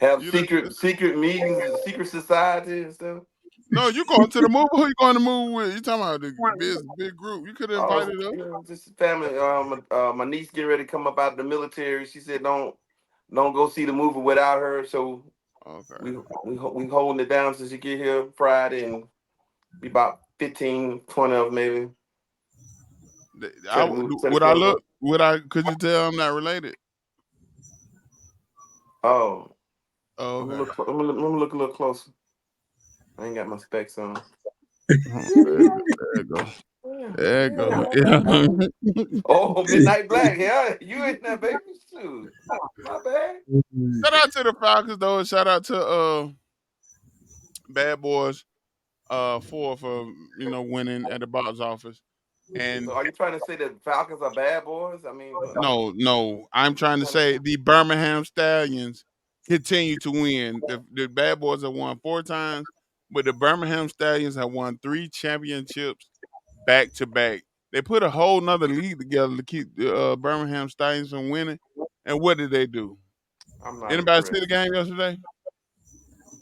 Have secret meetings, secret society and stuff. No, you going to the movie? Who you going to move with? You talking about the big group? You could have invited us. Just family. My niece getting ready to come up out of the military. She said don't go see the movie without her. So we holding it down since she get here Friday, and be about 15, 20 of them maybe. Could you tell I'm not related? Oh. Oh, okay. Let me look a little closer. I ain't got my specs on. There you go. There you go. Yeah. Oh, Midnight Black. Yeah, you ain't that baby too. My bad. Shout out to the Falcons though. Shout out to Bad Boys for winning at the box office. And so are you trying to say that Falcons are bad boys? I mean, no. I'm trying to say the Birmingham Stallions continue to win. The Bad Boys have won 4 times, but the Birmingham Stallions have won 3 championships back to back. They put a whole nother league together to keep the Birmingham Stallions from winning. And what did they do? Anybody see the game yesterday?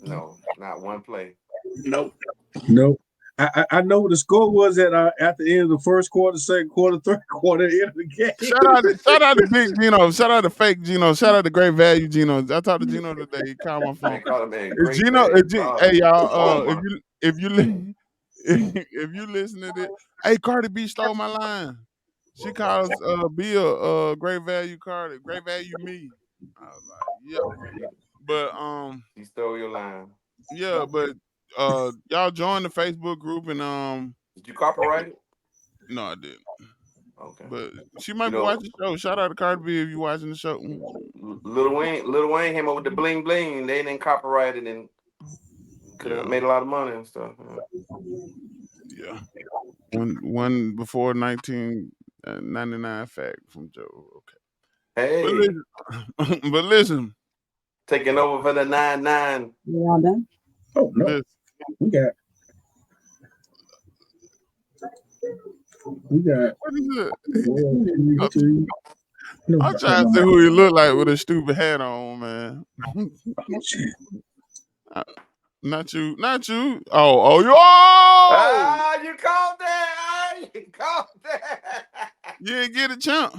No, not one play. Nope. I know what the score was at the end of the first quarter, second quarter, third quarter, end of the game. Shout out to Big Gino. Shout out to Fake Gino. Shout out to Great Value Gino. I talked to Gino today. He called my phone. Man, call it man, Is great Gino, value. hey Oh y'all, my. if you if you listen to this, hey Cardi B stole my line. She calls Bill Great Value Cardi, Great Value me. I was like, yep. But He stole your line. yeah, but y'all join the Facebook group and Did you copyright it? no I didn't. Okay. But she might You be know, watching the show. Shout out to Cardi B if you watching the show. Lil Wayne came up with the bling bling. They didn't copyright it and could have Yeah, made a lot of money and stuff. yeah. One before 1999 fact from Joe. Okay. But Hey, listen, but listen, taking over for the 9-9. You all done? Oh no, listen. we got What is it? 1, 2, 3. No, I'm trying to see who he look like with a stupid hat on, man. Uh, Not you, not you. Oh, yo! Ah, you called that. Ah, you called that. You didn't get a chance.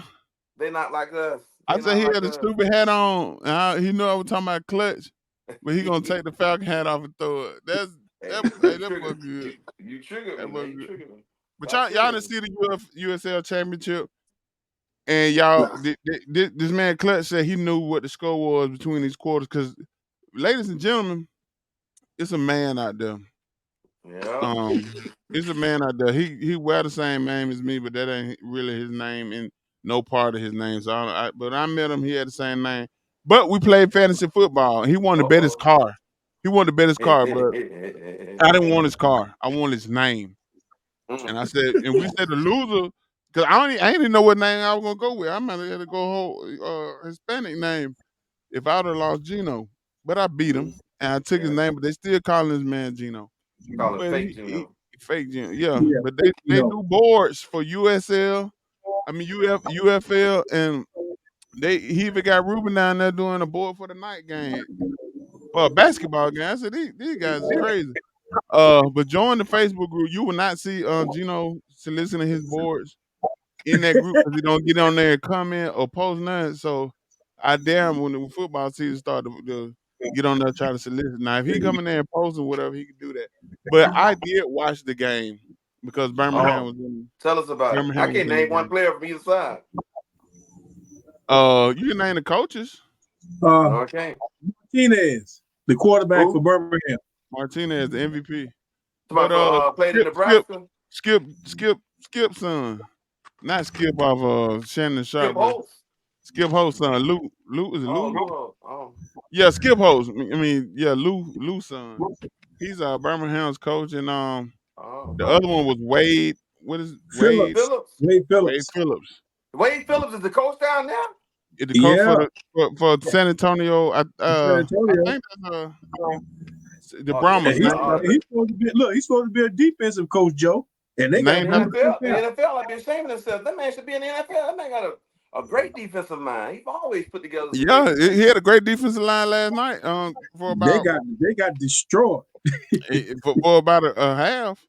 They not like us. I They said not he like had a us. stupid hat on. And he knew I was talking about clutch, but he gonna take the Falcon hat off and throw it. Hey, Hey, you that boy triggered. good. You triggered That me, boy man. You good. triggered me. But Stop y'all triggering didn't me. see the USL championship, and y'all this man Clutch said he knew what the score was between these quarters. Because, ladies and gentlemen, it's a man out there. Yeah. It's a man out there. He wear the same name as me, but that ain't really his name and no part of his name. So, but I met him. He had the same name. But we played fantasy football. He wanted to bet his Uh-oh. car. He wanted to bet his car, but I didn't want his car. I want his name. And I said, and we said the loser, because I ain't even know what name I was gonna go with. I might have had to go whole Hispanic name if I'd have lost Gino. But I beat him and I took his Yeah. name, but they still calling this man Gino. Call it But fake he Juno. fake Gino, yeah. Yeah, But you they know. do boards for USL. I mean UFL, and he even got Ruben down there doing a board for the night game for a basketball game. I said these guys is crazy. But join the Facebook group. You will not see Gino soliciting his boards in that group because he don't get on there and comment or post nothing. So I dare him when the football season start to get on there and try to solicit. Now if he come in there and post or whatever, he can do that. But I did watch the game because Oh, tell us about it. I Birmingham was can't in the name one game. player from either side. You can name the coaches. No, I can't. Martinez, the quarterback for Who? Birmingham. Martinez, the MVP. But Somebody played in Nebraska. Skip son. Not Skip off Shannon Skip Sharp, but Holtz. Skip Host son. Luke is it Oh, Lou? Lou. Oh, Yeah, Skip Host. I mean, yeah, Lou son. He's Birmingham's coach, and oh. the other one was Wade. What is it? Phillips. Phillips. Wade Wade Phillips. Phillips. Wade Phillips is the coach down there. The coach Yeah, for San Antonio. San I Antonio. think that's the Oh, Brahmas. And Named he's supposed to be a defensive coach, Joe. And they got In named the two after defensive NFL, in guys. the NFL, I'd be ashamed of themselves. That man should be in the NFL. That man got a great defensive mind. He's always put together some great Yeah, he defense. had a great defensive line last night. For about They got destroyed. for about a half.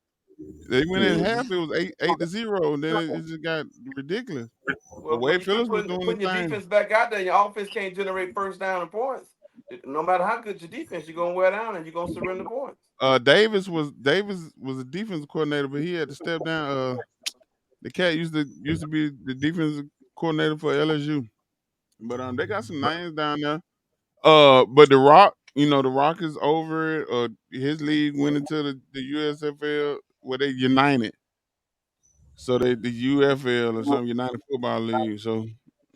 They went in half. It was 8-0. And then it just got ridiculous. But Well, when Wade you keep Phillips was doing putting the your same. defense back out there, and your offense can't generate first down and points. No matter how good your defense, you're gonna wear down and you're gonna surrender points. Davis was a defensive coordinator, but he had to step down. The cat used to be the defensive coordinator for LSU. But they got some names down there. But the Rock, the Rock is over it. His league went into the USFL where they united. So the UFL or something, United Football League. So,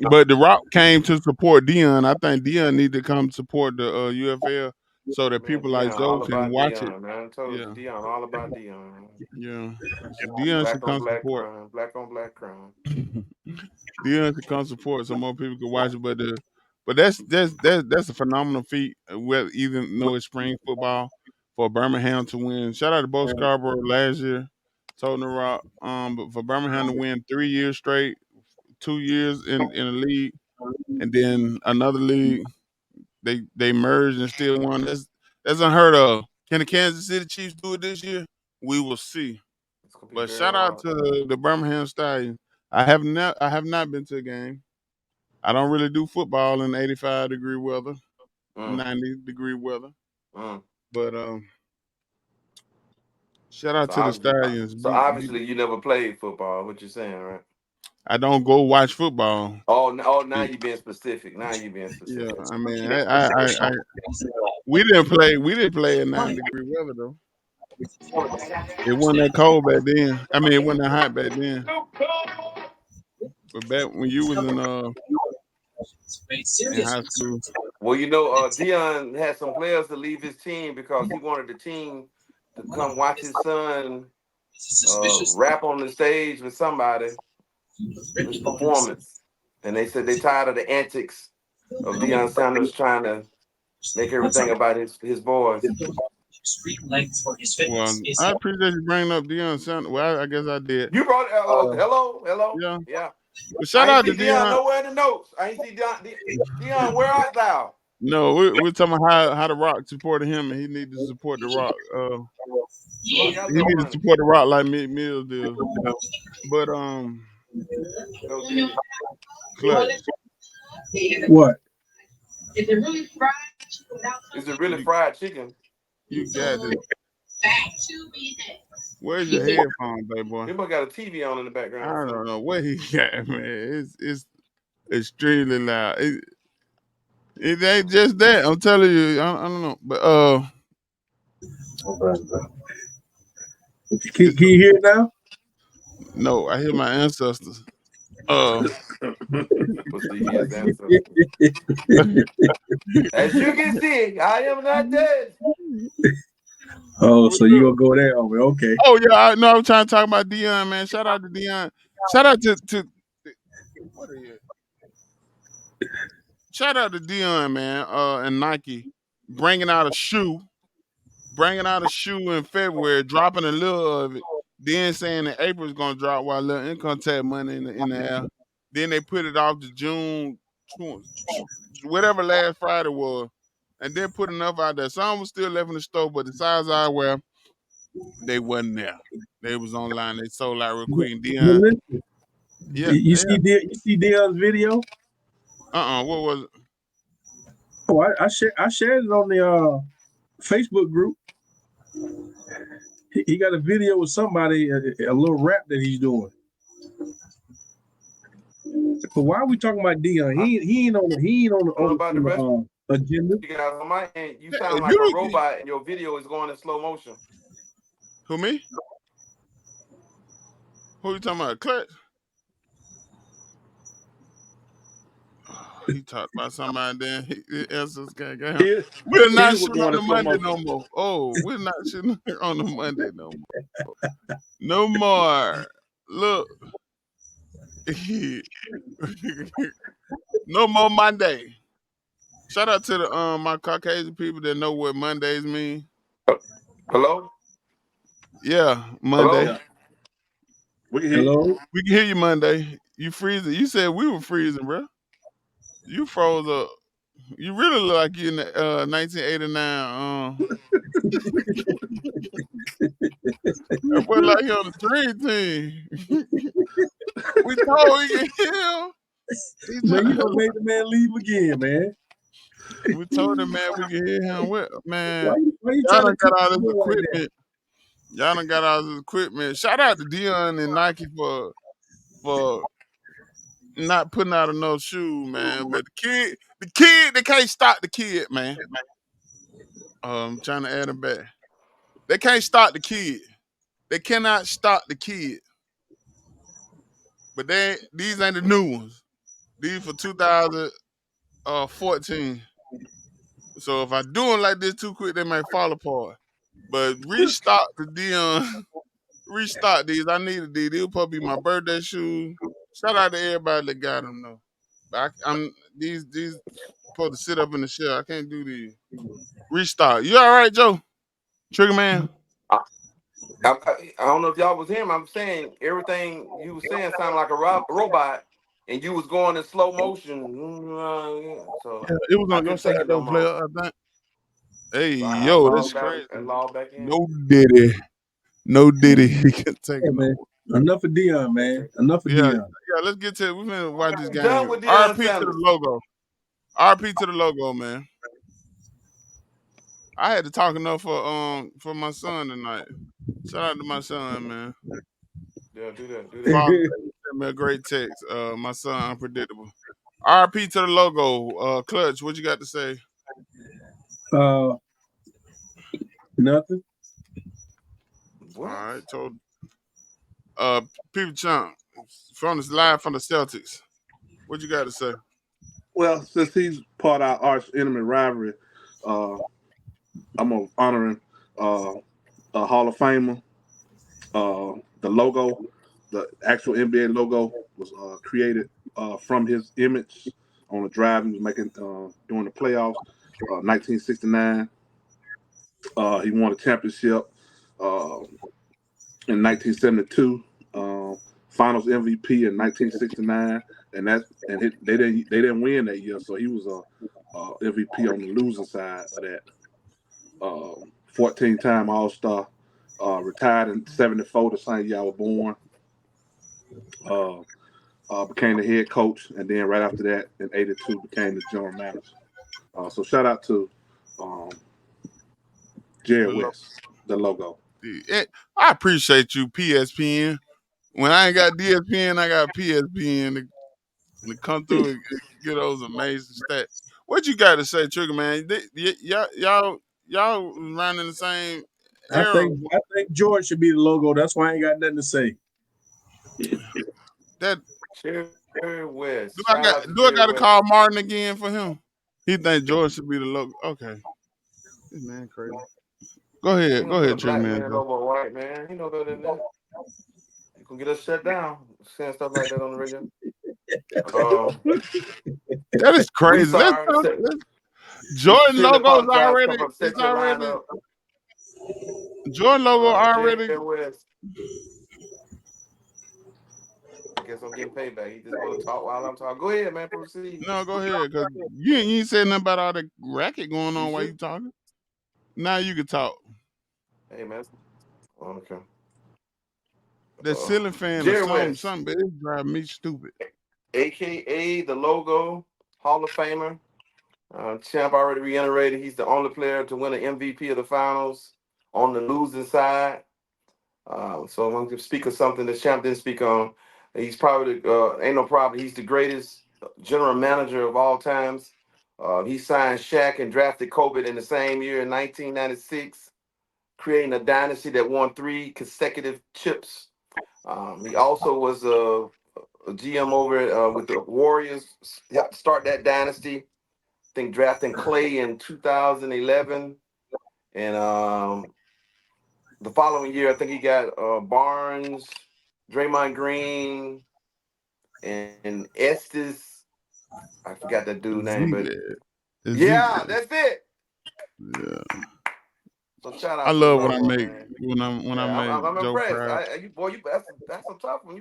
but the Rock came to support Dion. I think Dion need to come support the UFL so that Man, people like Dion, Joe all can about watch it. Dion, man. I told you, Yeah, Dion, all about Dion. yeah. So Dion should Black on come black support. crime, black on black crime. Dion should come support so more people can watch it. But that's a phenomenal feat. Well, even though it's spring football for Birmingham to win. Shout out to both Scarborough last year, Toten Rock. But for Birmingham to win 3 years straight, 2 years in a league, and then another league, they merged and still won. That's unheard of. Can the Kansas City Chiefs do it this year? We will see. It's gonna be But very shout out hard. to the Birmingham Stallions. I have not been to a game. I don't really do football in 85-degree weather, Mm, 90-degree weather. mm. But shout out to the Stallions. So obviously you never played football. What you're saying, right? I don't go watch football. Oh, now you being specific. Now you being Yeah, specific. I mean, we didn't play. We didn't play in 90-degree weather though. It wasn't that cold back then. I mean, it wasn't that hot back then. But back when you was in high school, Well, Dion had some players to leave his team because he wanted the team to come watch his son rap on the stage with somebody, his performance. And they said they tired of the antics of Deion Sanders trying to make everything about his boys. well, I appreciate you bringing up Deion Sanders. Well, I guess I did. You brought hello. Yeah. Yeah. But shout I ain't out to see Deion Deion. nowhere in the notes. I ain't see Deion, where art thou? No, we're talking about how the Rock supported him, and he needed to support the Rock. The Rock got a He little needed to money. support the Rock like Meek Mills did. But No diddy. Clutch, What? Is it really fried? Is it really fried chicken? you got this. Where's your headphones, baby boy? He must got a TV on in the I background or don't something. know what he got, man. It's extremely loud. It ain't just that. I'm telling you. I don't know, but Can you hear it now? no, I hear my ancestors. Uh, His ancestors. As you can see, I am not dead. Oh, so you gonna go there? Okay. oh yeah, I know. I'm trying to talk about Dion, man. Shout out to Dion. Shout out to what are you? Shout out to Dion, man. And Nike bringing out a shoe in February, dropping a little of it, then saying that April's gonna drop while little income tax money in the air. Then they put it off to June, whatever last Friday was, and then put enough out there. Some was still left in the store, but the size I wear, they wasn't there. They was online. They sold out real quick. And But Dion, listen, yeah, you yeah. see Dion's video? What was it? Oh, I shared it on the Facebook group. He got a video with somebody, a little rap that he's doing. But why are we talking about Dion? He ain't on About the rest. the agenda. You guys on my end, you sound If like a robot and your video is going in slow motion. Who me? Who you talking about? Clutch? He talked about somebody then. His answers can't get him. We're not His was shooting on going in the slow Monday motion. no more. Oh, we're not shooting on the Monday no more. No more. Look. No more Monday. Shout out to the my Caucasian people that know what Mondays mean. Hello? Yeah, Monday. Hello? Yeah. We can hear you. Hello? We can hear you Monday. You freezing. You said we were freezing, bro. You froze up. You really look like you in the 1989. That boy like he on the dream team. We told he can heal. Man, you gonna make the man leave again, man. We told him, man, we can hear him. What, man? Why you Y'all trying to done cook got all the this boy like that? equipment. Y'all done got all this equipment. Shout out to Dion and Nike for not putting out enough shoes, man. But the kid, they can't stop the kid, man. I'm trying to add him back. They can't stop the kid. They cannot stop the kid. But these ain't the new ones. These for 2014. So if I do them like this too quick, they might fall apart. But restock the Dion, restock these. I needed these. These will probably be my birthday shoes. Shout out to everybody that got them though. But I'm these supposed to sit up in the shell. I can't do these. Restock. You all right, Joe? Trigger man. I don't know if y'all was him. I'm saying everything you was saying sounded like a robot, and you was going in slow motion. So Yeah, it was I on your couldn't take side it no though, more. player. I think. Hey, So I yo, that's logged out crazy. and logged back in. No diddy. No Diddy, he can take Yeah, it no man. more. Enough of Dion, man. Enough of Yeah, Dion. yeah. Let's get to it. We're gonna watch this I'm game done here. with Deion RP to the Sanders. logo. RP to the logo, man. I had to talk enough for my son tonight. Shout out to my son, man. Yeah, do that. Do that. Father sent me a great text. My son unpredictable. RP to the logo. Clutch, what you got to say? uh, nothing. All What? right, told People Chunk from the live from the Celtics. What you got to say? Well, since he's part of our arch enemy rivalry, uh, I'm gonna honor him. A Hall of Famer. The logo, the actual NBA logo, was created from his image on a drive he was making during the playoffs, 1969. He won a championship in 1972, Finals MVP in 1969, they didn't win that year, so he was a MVP on the losing side of that. 14-time All Star, retired in '74, the same year I was born. Became the head coach, and then right after that, in '82, became the general manager. So shout out to um, Jerry The logo. West, the logo. I appreciate you, PSPN. When I ain't got DSPN, I got PSPN to come through and get those amazing stats. What you got to say, Trigger man? Y'all running the same era. I think George should be the logo. That's why I ain't got nothing to say. That Jerry do West. I Shout got out to do I Jerry got to West. call Martin again for him? He think George should be the logo. Okay, this man crazy. Go He ahead, gonna put a Trigger black man. man Though. over a white man. He know better than that. You gonna get us shut down saying stuff like that on the radio. Um, That is we crazy. sorry. We Jordan sincerely logos apologize. Come already. from It's set your line already up. Jordan logo Jerry already. West. I guess I'm getting payback. He just want to talk while I'm talking. Go ahead, man. Proceed. No, go ahead, cause you ain't said nothing about all the racket going You on while should. you talking. Now you can talk. Hey, man. Okay. That ceiling fan or Jerry West, something, but it's driving me stupid. aka the logo Hall of Famer. Champ already reiterated he's the only player to win an MVP of the finals on the losing side. So I'm going to speak of something that Champ didn't speak on. He's probably ain't no problem. He's the greatest general manager of all times. He signed Shaq and drafted Kobe in the same year in 1996, creating a dynasty that won 3 consecutive chips. He also was a GM over with the Warriors, helped start that dynasty. I think drafting Clay in 2011, and the following year, I think he got Barnes, Draymond Green, and Estes. I forgot that dude's name, but yeah, that's it. Yeah. So shout I out to the love when I logo, make man. when I Yeah, make I'm Joe impressed. proud. You boy, that's a tough one.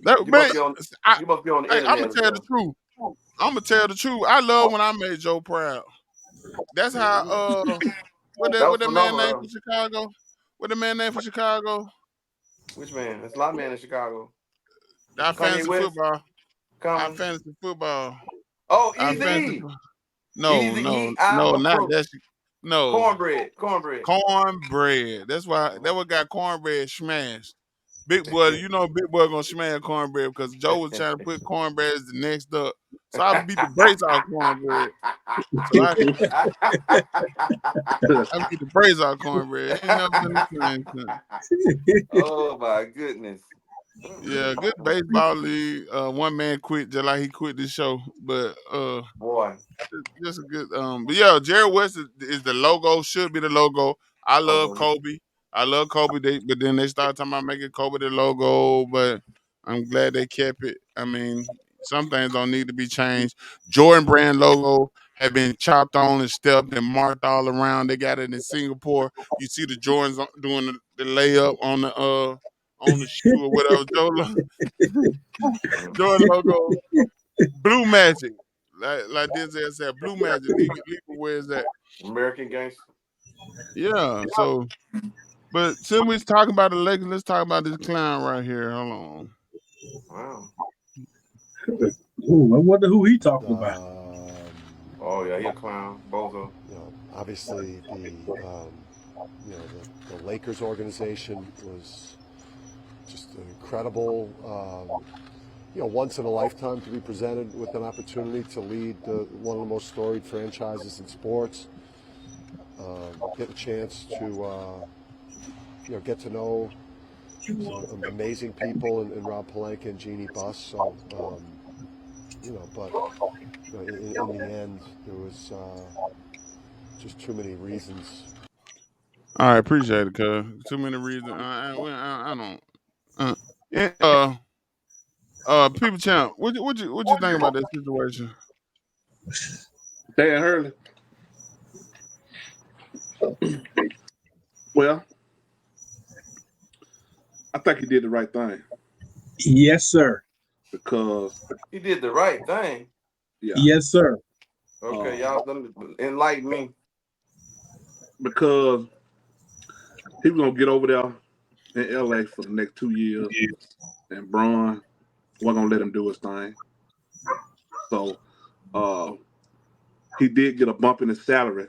That You man, must be on I, you must be on the I'm gonna internet or tell the something. truth. I'm gonna tell the truth. I love when I made Joe proud. That's how That what was that man name for phenomenal. Chicago? What the man name for Chicago? Which man? It's a lot of man in Chicago. Our Kanye fantasy West football. Our coming. fantasy football. Oh, Our fantasy. easy. No, Easy no, E I no, not approach. that. No, Cornbread. cornbread. That's why that what got cornbread smashed. Big boy, you know Big boy gonna smash cornbread because Joe was trying to put cornbread as the next up. So I beat the brakes off cornbread. So I beat the brakes off cornbread. Ain't never been the same since. Oh my goodness. Yeah, good baseball league. One man quit just like he quit this show, but Boy. just a good but yeah, Jerry West is the logo, should be the logo. I love Logo. Kobe. I love Kobe, but then they started talking about making Kobe the logo, but I'm glad they kept it. I mean, some things don't need to be changed. Jordan brand logo have been chopped on and stepped and marked all around. They got it in Singapore. You see the Jordans doing the layup on the shoe or whatever. Jordan logo, Blue Magic. Like Denzel said, Blue Magic. Leave it where is that? American Gangster. Yeah. So But since we're talking about the Lakers, let's talk about this clown right here. Hold on. Wow. Ooh, I wonder who he talking about. Oh yeah, he a clown, bozo. You know, obviously you know, the Lakers organization was just an incredible, you know, once in a lifetime to be presented with an opportunity to lead one of the most storied franchises in sports. Get a chance to, you know, get to know some amazing people in Rob Pelinka and Jeannie Buss. So, you know, but you know, in the end, there was just too many reasons. All right, appreciate it, cuz. Too many reasons. I don't. And, people champ, what you think about that situation? Dan Hurley. Well, I think he did the right thing Yes, sir. because He did the right thing. yeah, Yes, sir. Okay, y'all enlighten me. because he was gonna get over there in LA for the next 2 years, and Braun wasn't gonna let him do his thing. So he did get a bump in his salary.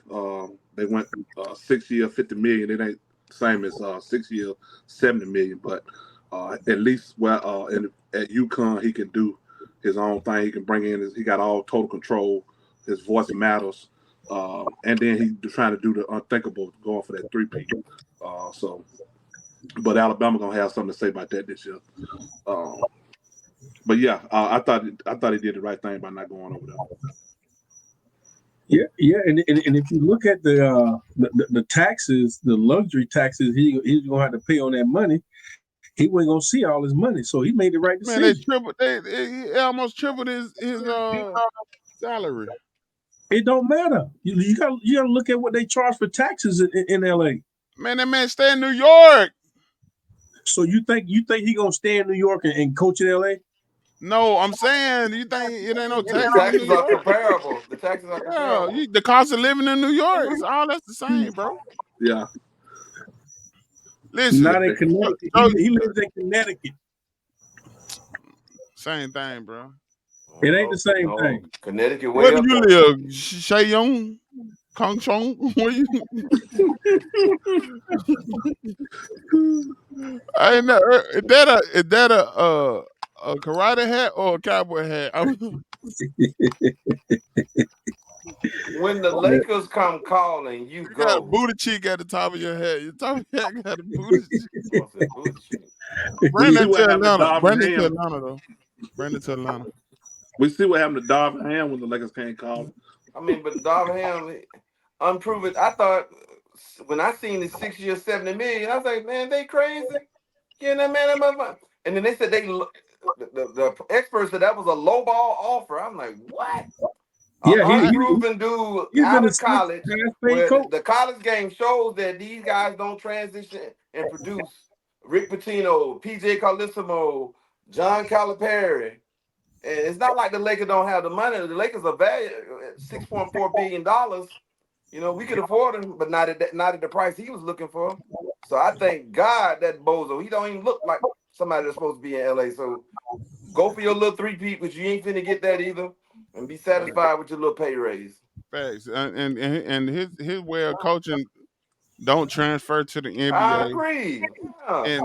They went 6 year, 50 million. It ain't the same as 6 year, 70 million, but at least at UConn he can do his own thing. He can bring in he got all total control. His voice matters, and then he's trying to do the unthinkable, going for that 3-peat. But Alabama gonna have something to say about that this year. But yeah, I thought he did the right thing by not going over there. Yeah, and if you look at the taxes, the luxury taxes he's gonna have to pay on that money, he wasn't gonna see all his money, so he made the right Man, they decision. tripled. He almost tripled his salary. It don't matter. You got to look at what they charge for taxes in LA. Man, that man stay in New York. So you think he gonna stay in New York and coach in LA? No, I'm saying, you think it ain't no The taxes in New taxes are York? comparable. The taxes are Yeah, comparable. the cost of living in New York, it's all that's the same, bro. Yeah. Listen, Not in Connecticut. He lives in Connecticut. Same thing, bro. It ain't the same thing. Connecticut Where way do up you there. live? Shayong? Kong Chong? Where you? I ain't know. Is that a karate hat or a cowboy hat? When the Lakers come calling, you You got a go. booty cheek at the top of your head. Your top of your head got a booty cheek. What's that booty cheek? We Bring see that to what happened to Atlanta. Darvin Bring it to Ham. Atlanta, though. Bring it to Atlanta. We see what happened to Darvin Ham when the Lakers can't call him. I mean, but Ham, unproven. I thought when I seen the 6 year, 70 million, I was like, man, they crazy. You know, man, that motherfucker. And then they said the experts said that was a low ball offer. I'm like, what? An Yeah, unproven dude he's been out a of college, paid where coach. the college game shows that these guys don't transition and produce. Rick Pitino, PJ Carlissimo, John Calipari. And it's not like the Lakers don't have the money. The Lakers are valued at $6.4 billion. You know, we could afford him, but not at the price he was looking for. So I thank God that bozo, he don't even look like somebody that's supposed to be in LA. So go for your little 3-peat, but you ain't finna get that either. And be satisfied with your little pay raise. Facts. And his way of coaching don't transfer to the I NBA. agree. Yeah.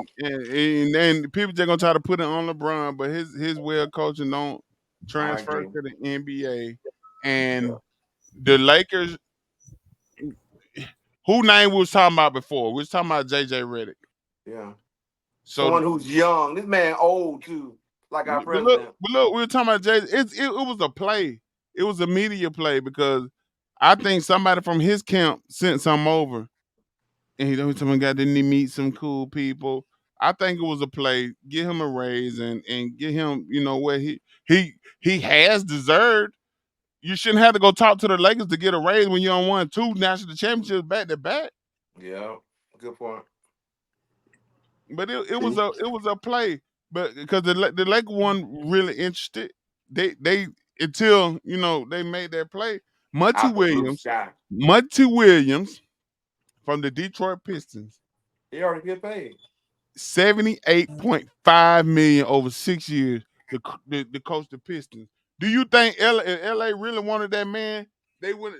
And people just gonna try to put it on LeBron, but his way of coaching don't I transfer agree. to the NBA. And Yeah. the Lakers, who name we was talking about before? We was talking about JJ Redick. Yeah. So, Someone who's young. This man old too, like our president. but look, we were talking about JJ. It was a play. It was a media play because I think somebody from his camp sent something over, and he told me, "God, didn't he meet some cool people?" I think it was a play. Get him a raise and get him, what he has deserved. You shouldn't have to go talk to the Lakers to get a raise when you don't won 2 national championships back to back. Yeah. Good point. But it was a play, but because the Lakers weren't really interested. They until they made that play. Monty Out the blue Williams, sky. Monty Williams from the Detroit Pistons He already get paid. $78.5 million over 6 years to coach the Pistons. Do you think if LA really wanted that man, they would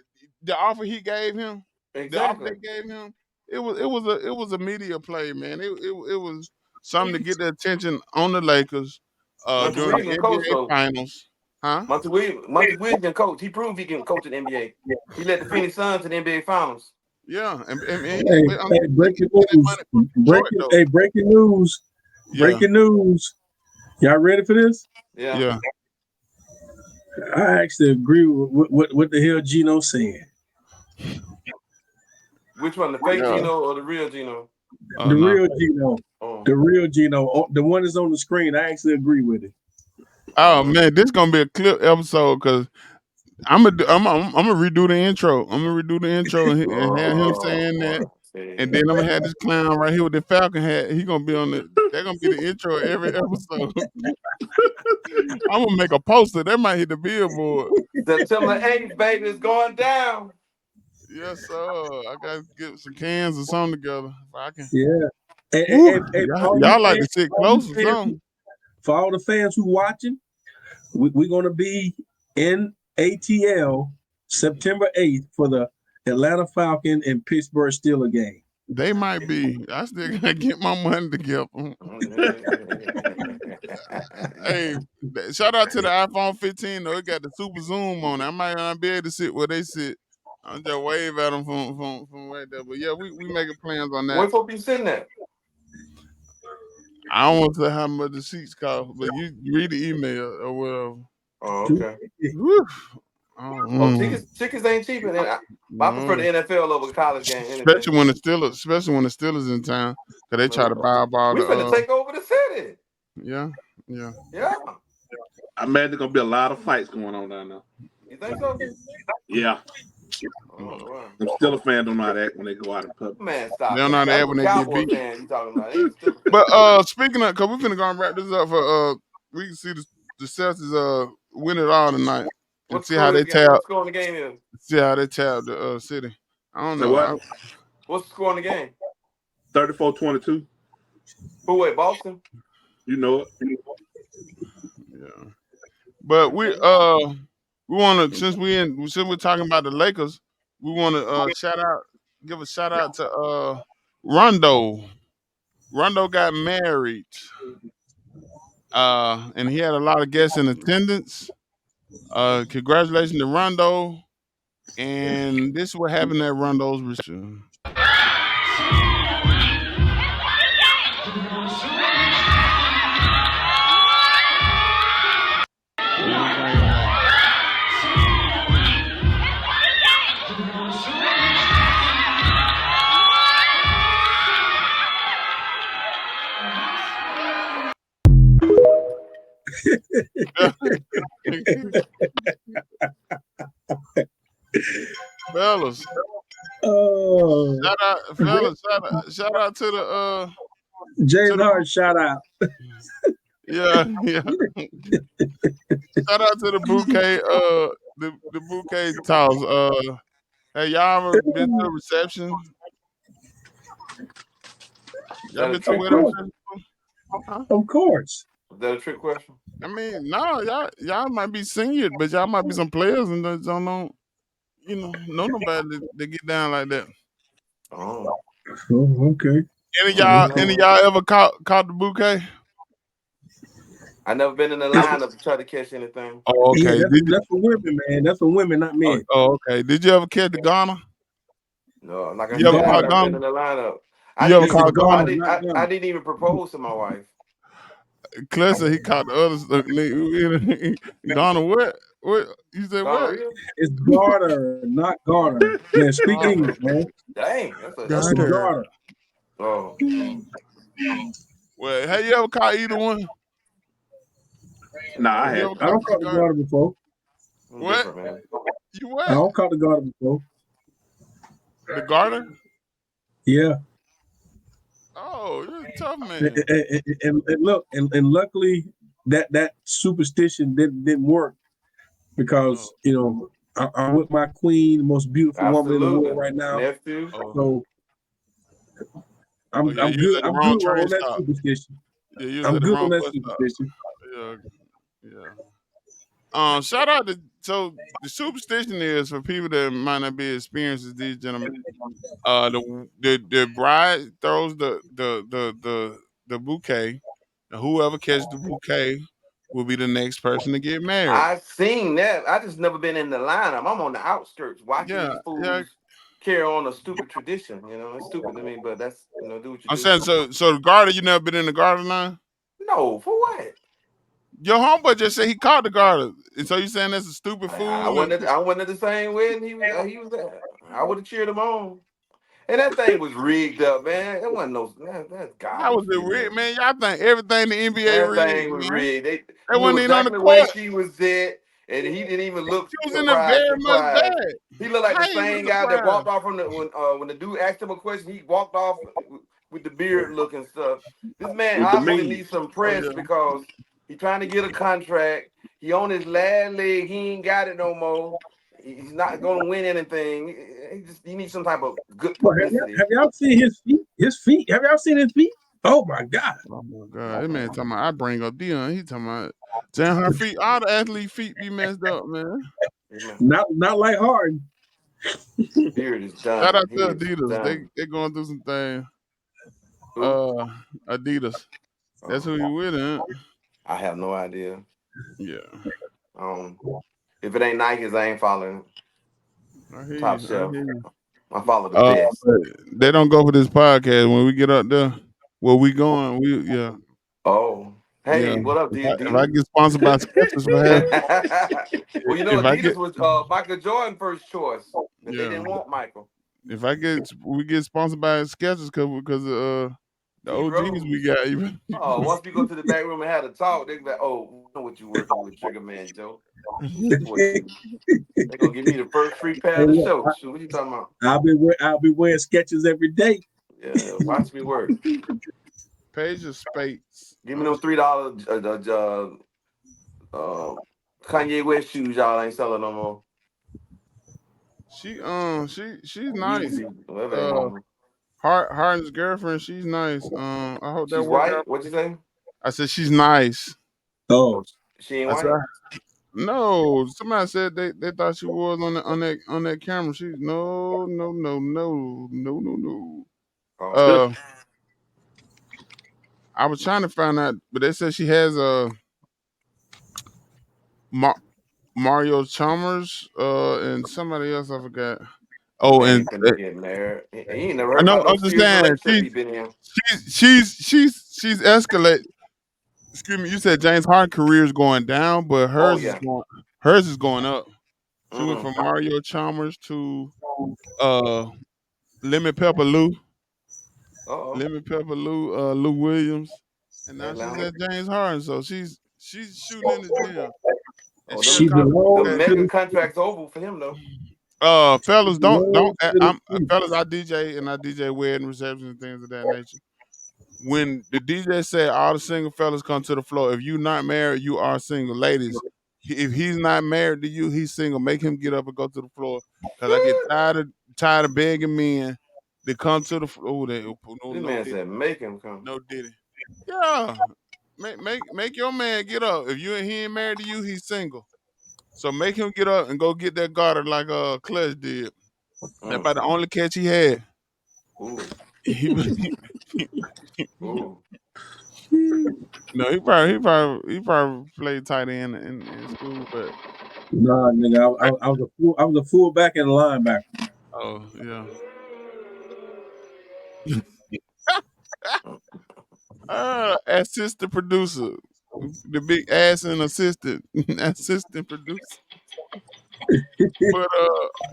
the offer he gave him, the offer Exactly. they gave him, it was a media play, man. It was something to get the attention on the Lakers Monty during Williams the can coach NBA though. finals. Huh? Monty Williams can coach. He proved he can coach in the NBA. He led the Phoenix Suns to the NBA Finals. Yeah, and Hey, he breaking get that news. money from Detroit though. Breaking news. Yeah, Breaking news. Y'all ready for this? Yeah. yeah. I actually agree with what the hell Gino's saying. Which one, the fake Yeah. Gino or the real Gino? The No. real Gino. Oh. The real Gino. The one that's on the screen. I actually agree with it. Oh man, this gonna be a clip episode because I'm gonna redo the intro. I'm gonna redo the intro and have him saying that, and then I'm gonna have this clown right here with the Falcon hat. He gonna be on the. They're gonna be the intro of every episode. I'm gonna make a poster. That might hit the billboard. September 8th, baby, is going down. Yes, sir. I gotta get some cans or something together. If I can. Yeah. Hey, Woo, for all y'all you like to fans- sit for all you close or fans something? For all the fans who watching, we're gonna be in ATL September 8th for the Atlanta Falcon and Pittsburgh Steelers game. They might be. I still gotta get my money together. Hey, shout out to the iPhone 15 though. It got the super zoom on it. I might not be able to sit where they sit. I'm just wave at them from right there. But yeah, we making plans on that. Where folk be sitting at? I don't want to say how much the seats cost, but you read the email or whatever. Oh, okay. Woo. Oh, tickets ain't cheap, and I prefer the NFL over college game. Anything. Especially when the Steelers in town, cause they try to buy up all We finna the. take over the city. Yeah. Yeah. I imagine there's gonna be a lot of fights going on down there. You think so? Yeah. Oh, wow. Them Steelers fans don't know how to act when they go out in public. Man, stop. They don't know how to That's act when what they get Cowboy beat. fans you talking about. Ain't Steelers. But speaking of, cause we finna go and wrap this up for we can see the Celtics win it all tonight and What's see how they the tab. score in the game is? See how they tab the city. I don't Say know. what? What's the score in the game? 34-22. Who wait, Boston? You know it. Yeah. But we want to since we're talking about the Lakers, we want to give a shout out to Rondo. Rondo got married. And he had a lot of guests in attendance. Congratulations to Rondo. And this is what happened at Rondo's reception. Fellas. Oh, Shout out to the James Harden, shout out. Yeah. Shout out to the bouquet, the bouquet toss. Hey, y'all ever been to a reception? Y'all been to a wedding reception? Huh? Of course. Is that a trick question? I mean, no, y'all might be senior, but y'all might be some players and don't know, know nobody that get down like that. Oh. Okay. Any of y'all ever caught the bouquet? I never been in the lineup to try to catch anything. Oh, okay. Yeah, that's for women, man. That's for women, not men. Oh, okay. Did you ever catch the Ghana? No, I'm not gonna You say ever I've caught never Ghana? been in the lineup. You ever caught Ghana? I didn't even propose to my wife. Clessa, he caught the others. Ghana, what? What? You said Ghana what? real? It's Garter, not Garter. Man, speak English, man. Dang, That's Garter. Oh. Well, have you ever caught either one? Nah, I You had. ever I don't caught the Garter before. What? Man. You what? I don't caught the Garter before. The garter? Yeah. Oh, you're a tough man. And look, and luckily that superstition didn't work because I'm with my queen, the most beautiful woman in the world right now. Nephew. So Oh yeah, you was at the I'm wrong good train on that stop. superstition. Yeah, you was I'm at the good on wrong that bus stop. superstition. Yeah, yeah. Shout out to the superstition is for people that might not be experienced as these gentlemen. The bride throws the bouquet, and whoever catches the bouquet will be the next person to get married. I seen that. I just never been in the lineup. I'm on the outskirts watching Yeah, these yeah. fools carry on a stupid tradition. You know, it's stupid to me, but that's do what you I'm do. saying so the garter, you never been in the garter line? No, for what? Your homeboy just said he caught the garter. And so you saying that's a stupid fool? And I wasn't at the same wedding he was at. I would have cheered him on. And that thing was rigged up, man. It wasn't that's how was garbage, it man. rigged, man? Y'all think everything the NBA That rigged, thing was man? rigged. They They knew wasn't even on the exactly where court. she was at, and he didn't even look She was in the very much surprised. bad. He looked like the How you was same guy that surprised? walked off from the when the dude asked him a question, he walked off with the beard look and stuff. This man With the obviously mean. needs some Oh press yeah. because he trying to get a contract. He on his last leg. He ain't got it no more. He's not gonna win anything. He needs some type of good Well, publicity. have y'all seen his feet? His feet. Have y'all seen his feet? Oh my God. Oh my god. That man talking about I bring up Dion. He talking about damn her feet, all the athlete feet be messed up, man. Not like Harden. Beard is Shout done. out He to is Adidas. done. They going through some things. Who? Adidas. That's who you with, huh? I have no idea. Yeah. Um, if it ain't Nikes, I ain't following I hear Top you. I Shelf. hear you. I follow the best. But they don't go for this podcast when we get up there. Where we going? Oh, Yeah. hey, what up, If I Adidas? get sponsored by Skechers for half, Well, if I Adidas get was Michael Jordan first choice, but they yeah, didn't want Michael. if I get we get sponsored by Skechers because the D OGs we Rose. got. Oh, once we go to the back room and have a talk, they be like, "Oh, we know what you working with, Trigger Man Joe. What you? They gonna give me the first free pair Hey, of the look, show. Shoot, what you talking about? I'll be wearing sketches every day. Yeah, watch me work. Page of Spades. Give me them $3 uh, Kanye West shoes. Y'all ain't selling no more. She's nice. Easy, whatever they Uh, want. Harden's girlfriend. She's nice. I hope that She's work out. white. What you say? I said she's nice. Oh, Oh, she ain't I said white. no. Somebody said they thought she was on that camera. She's no. Oh, Uh, I was trying to find out, but they said she has Mar- Mario Chalmers and somebody else I forgot. the Oh, man and ain't finna get married. He ain't never I heard know. about no I'm just serious saying relationship he been in. she's escalate. Excuse me. You said James Harden career is going down, but Oh yeah. hers is going up. She went Mm-hmm. from Mario Chalmers to uh Lemon Pepper Lou, Uh-oh. Lou Williams, and now she's Atlanta. at James Harden. So she's shooting in the gym, and Oh, she she done caught the the belongs bouquet. to mega the contract's over for him though. she Fellas, don't. belongs to the I'm street. fellas. I DJ and I DJ wedding receptions and things of that nature. When the DJ said all the single fellas come to the floor, if you not married, you are single. Ladies, if he's not married to you, he's single. Make him get up and go to the floor. Cause I get tired of begging men to come to the floor. Oh, This no man diddy, said make him come. no diddy. Yeah, make your man get up. If he ain't married to you, he's single. So make him get up and go get that garter like Clutch did. That's Mm. about the only catch he had. Ooh. He, Ooh. no, he probably played tight end in school, but Nah, nigga, I was a fullback and a linebacker. oh yeah. Assistant producer, the big ass and assistant, assistant producer. But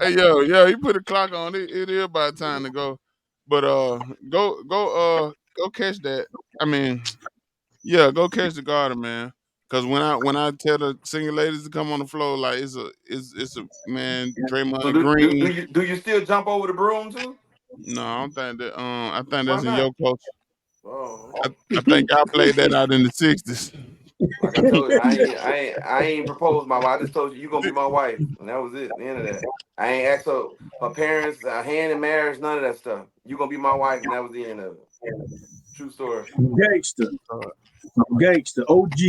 hey yo, you put a clock on it. It is about time to go. But go catch that. I mean, yeah, go catch the garter, man. Cause when I tell the single ladies to come on the floor, like it's a man So Draymond Green. do you still jump over the broom too? No, I don't think that. I think Why that's in not? your culture. Oh, I think I played that out in the '60s. like I told you, I ain't proposed my wife. I just told you gonna be my wife, and that was it. The end of that. I ain't asked her parents, hand in marriage, none of that stuff. You gonna be my wife, and that was the end of it. True story. Gangster, OG.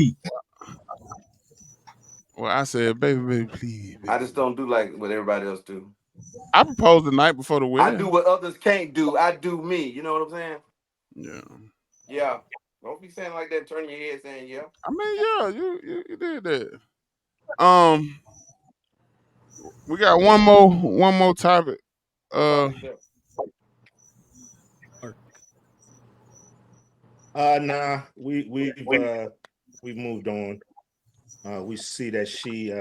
Well, I said, baby, please. Baby. I just don't do like what everybody else do. I proposed the night before the I wedding. do what others can't do. I do me. You know what I'm saying? Yeah. Yeah. Don't be saying like that. Turn your head saying yeah. I mean, yeah, you did that. We got one more topic. What topic is that? Nah, we've moved on. We see that she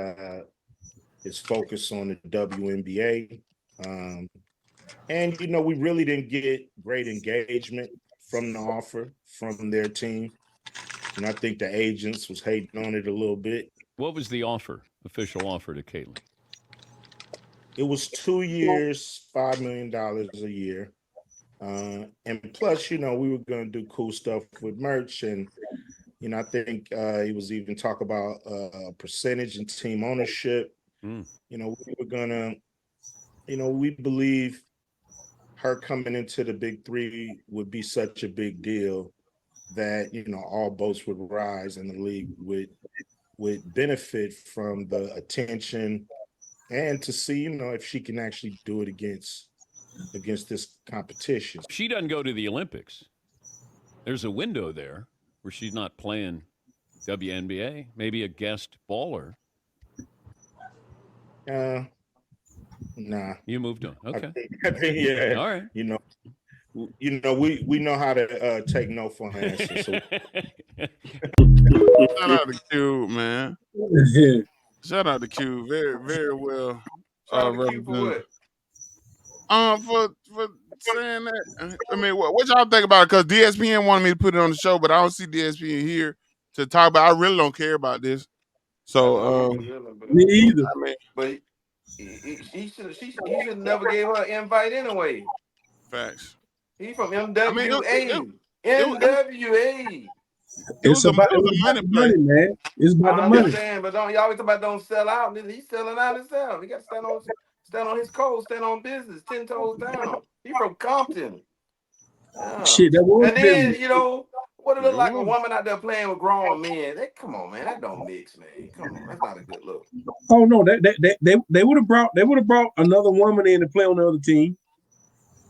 is focused on the WNBA. And we really didn't get great engagement from the offer from their team. And I think the agents was hating on it a little bit. What was the official offer to Caitlin? It was 2 years, $5 million a year. And plus, we were going to do cool stuff with merch. And, I think he was even talk about a percentage in team ownership. We were going to, we believe her coming into the big three would be such a big deal that, all boats would rise and the league would benefit from the attention and to see, if she can actually do it against this competition. She doesn't go to the Olympics. There's a window there where she's not playing WNBA, maybe a guest baller. Nah. You moved on. Okay. I think yeah. All right. We know how to take no for an answer. So. Shout out to Q, man. Shout out to Q. Very, very well. Shout out to Q for what? For saying that. I mean, what y'all think about it? Because DSPN wanted me to put it on the show, but I don't see DSPN here to talk about. I really don't care about this. So, me either. I mean, but he should never gave her an invite anyway. Facts. He from MWA. I mean, NWA. It's about the money, man. It's about the money. I understand, but y'all always talk about don't sell out. He's selling out himself. He got to stand on his code, stand on business, 10 toes down. He from Compton. Yeah. Shit, that was and then business. what it look like a woman out there playing with grown men. Come on, man, that don't mix, man. Come on, that's not a good look. Oh no, they would have brought another woman in to play on the other team.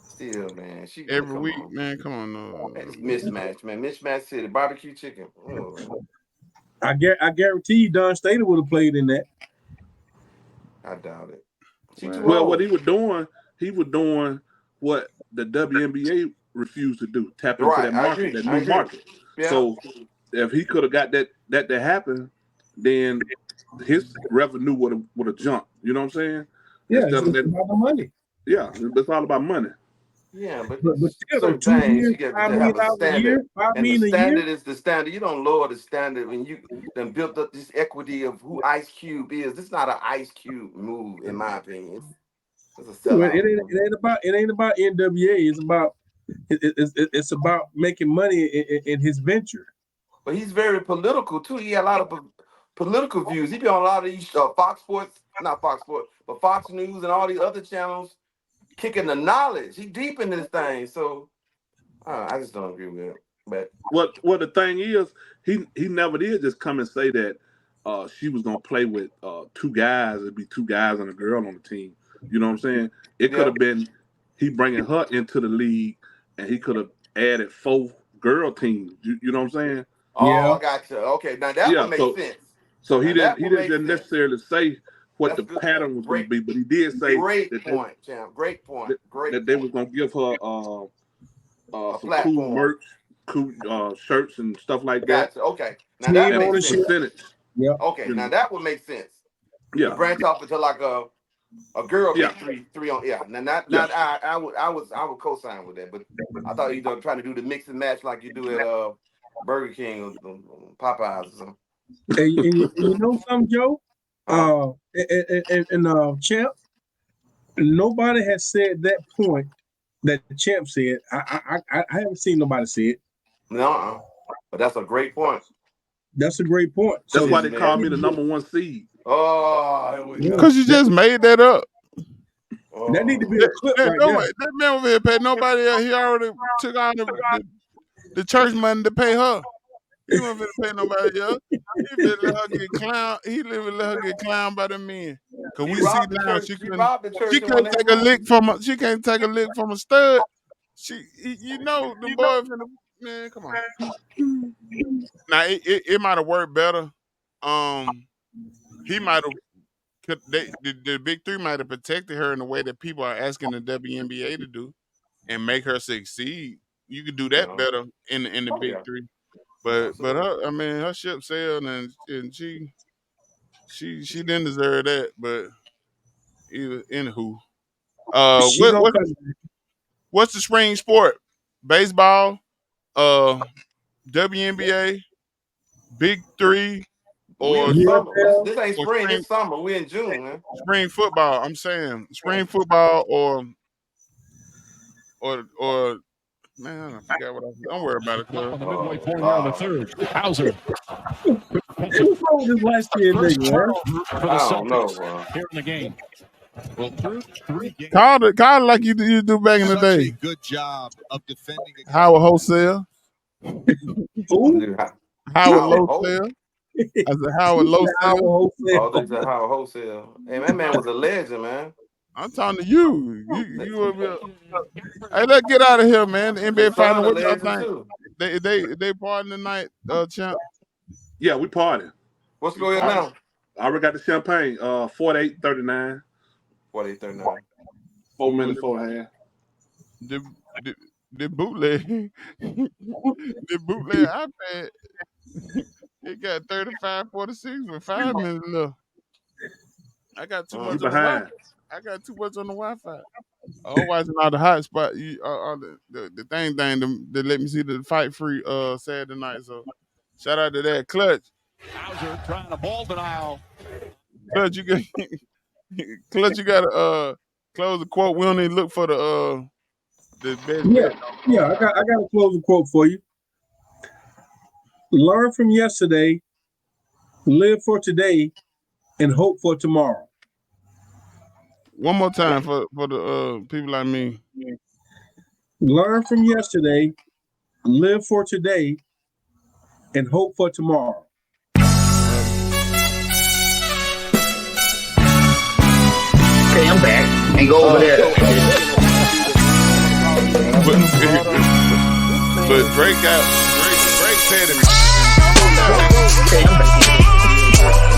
Still, man, every week, man. Come on, no. It's mismatch, man. Mismatch city, barbecue chicken. Oh. I guarantee you, Don Stater would have played in that. I doubt it. Well, what he was doing what the WNBA refused to do, tap into that market, that new market. Yeah. So if he could have got that to happen, then his revenue would have jumped. You know what I'm saying? Yeah, it's about the money. Yeah, it's all about money. Yeah, but still, 2 years, you got to have a standard. And the standard is the standard. You don't lower the standard when you then built up this equity of who Ice Cube is. This is not an Ice Cube move, in my opinion. It's a sellout. It ain't about NWA. It's about making money in his venture. But he's very political too. He had a lot of political views. He be on a lot of these Fox Sports, not Fox Sports, but Fox News and all these other channels. Kicking the knowledge, he deep in this thing, so I just don't agree with it. But what the thing is, he never did just come and say that she was gonna play with 2 guys. It'd be 2 guys and a girl on the team. You know what I'm saying? It could have been he bringing her into the league, and he could have added 4 girl teams. You know what I'm saying? Oh, yeah. I got you. Okay, now that would make sense. So he didn't necessarily say what the pattern was going to be, but he did say Great point, champ. Great point. That they was going to give her some cool merch, cool shirts and stuff like that. Okay, now that makes sense. Percentage. Yeah. Okay, now that would make sense. Yeah. You branch off into like a girl kick three on. Yeah. Now I would co-sign with that, but I thought you were trying to do the mix and match like you do at Burger King or Popeyes or something. And you know something, Joe? Champ, nobody has said that point that the champ said. I haven't seen nobody say it. No, but that's a great point. That's a great point. That's why they call me the #1 seed. Oh, because you just made that up. That need to be a clip right there. That man over here pay nobody else. He already took out the church money to pay her. He wasn't finna pay nobody else. He finna let her get clowned. He let her get clowned by the men. Cause He we see robbed the now church. He robbed the church she and won can't that take a money. lick from she can't take a lick from a stud. You know the boy finna, man, come on. Now it might have worked better. He might have the big three might have protected her in the way that people are asking the WNBA to do and make her succeed. You could do that No. better in the Oh big yeah. three. But Absolutely. her, I mean, her ship sailed and she didn't deserve that. But anywho, She gonna come. what's the spring sport? Baseball, WNBA, Big Three, We or in summer. UFL. This ain't or spring. This summer. We in June, man. spring football. I'm saying spring football or man, I forgot what I was. Don't worry about it, cuz. On the midway point here in the third. Hauser. What's wrong with this light skinned First nigga, man? turnover for the I don't know, Celtics bro. here in the game. Well, through 3 games. Call it like you do back in the Such a day. good job of defending against Howard Wholesale, Who? Howard Howard Low Hope. Sale. I said Howard Low Our Sale. Oh, wholesale. they said Howard Wholesale. Hey, that man was a legend, man. I'm talking to you. You over here. Hey, let's get out of here, man. The His NBA final. son a What y'all legend think? too. They partying tonight, champ. Yeah, we party. What's You going on party? now? I already got the champagne. 48-39. 48-39. 4 minutes before half. The the, the bootleg the bootleg iPad. It got 35-46 with 5 minutes left. I got too You much on the Wi. behind. I got too much on the Wi-Fi. Oh, watching all the hot spot. The thing to let me see the fight free Saturday night. So shout out to that Clutch. Hauser trying to ball denial. Clutch, you got Clutch. You got to close the quote. We don't need to look for the best Yeah, bet. yeah. I got a closing quote for you. Learn from yesterday, live for today, and hope for tomorrow. One more time for the people like me. Learn from yesterday, live for today, and hope for tomorrow. Okay, I'm back. And go over there. But Drake said it. Okay, I'm back.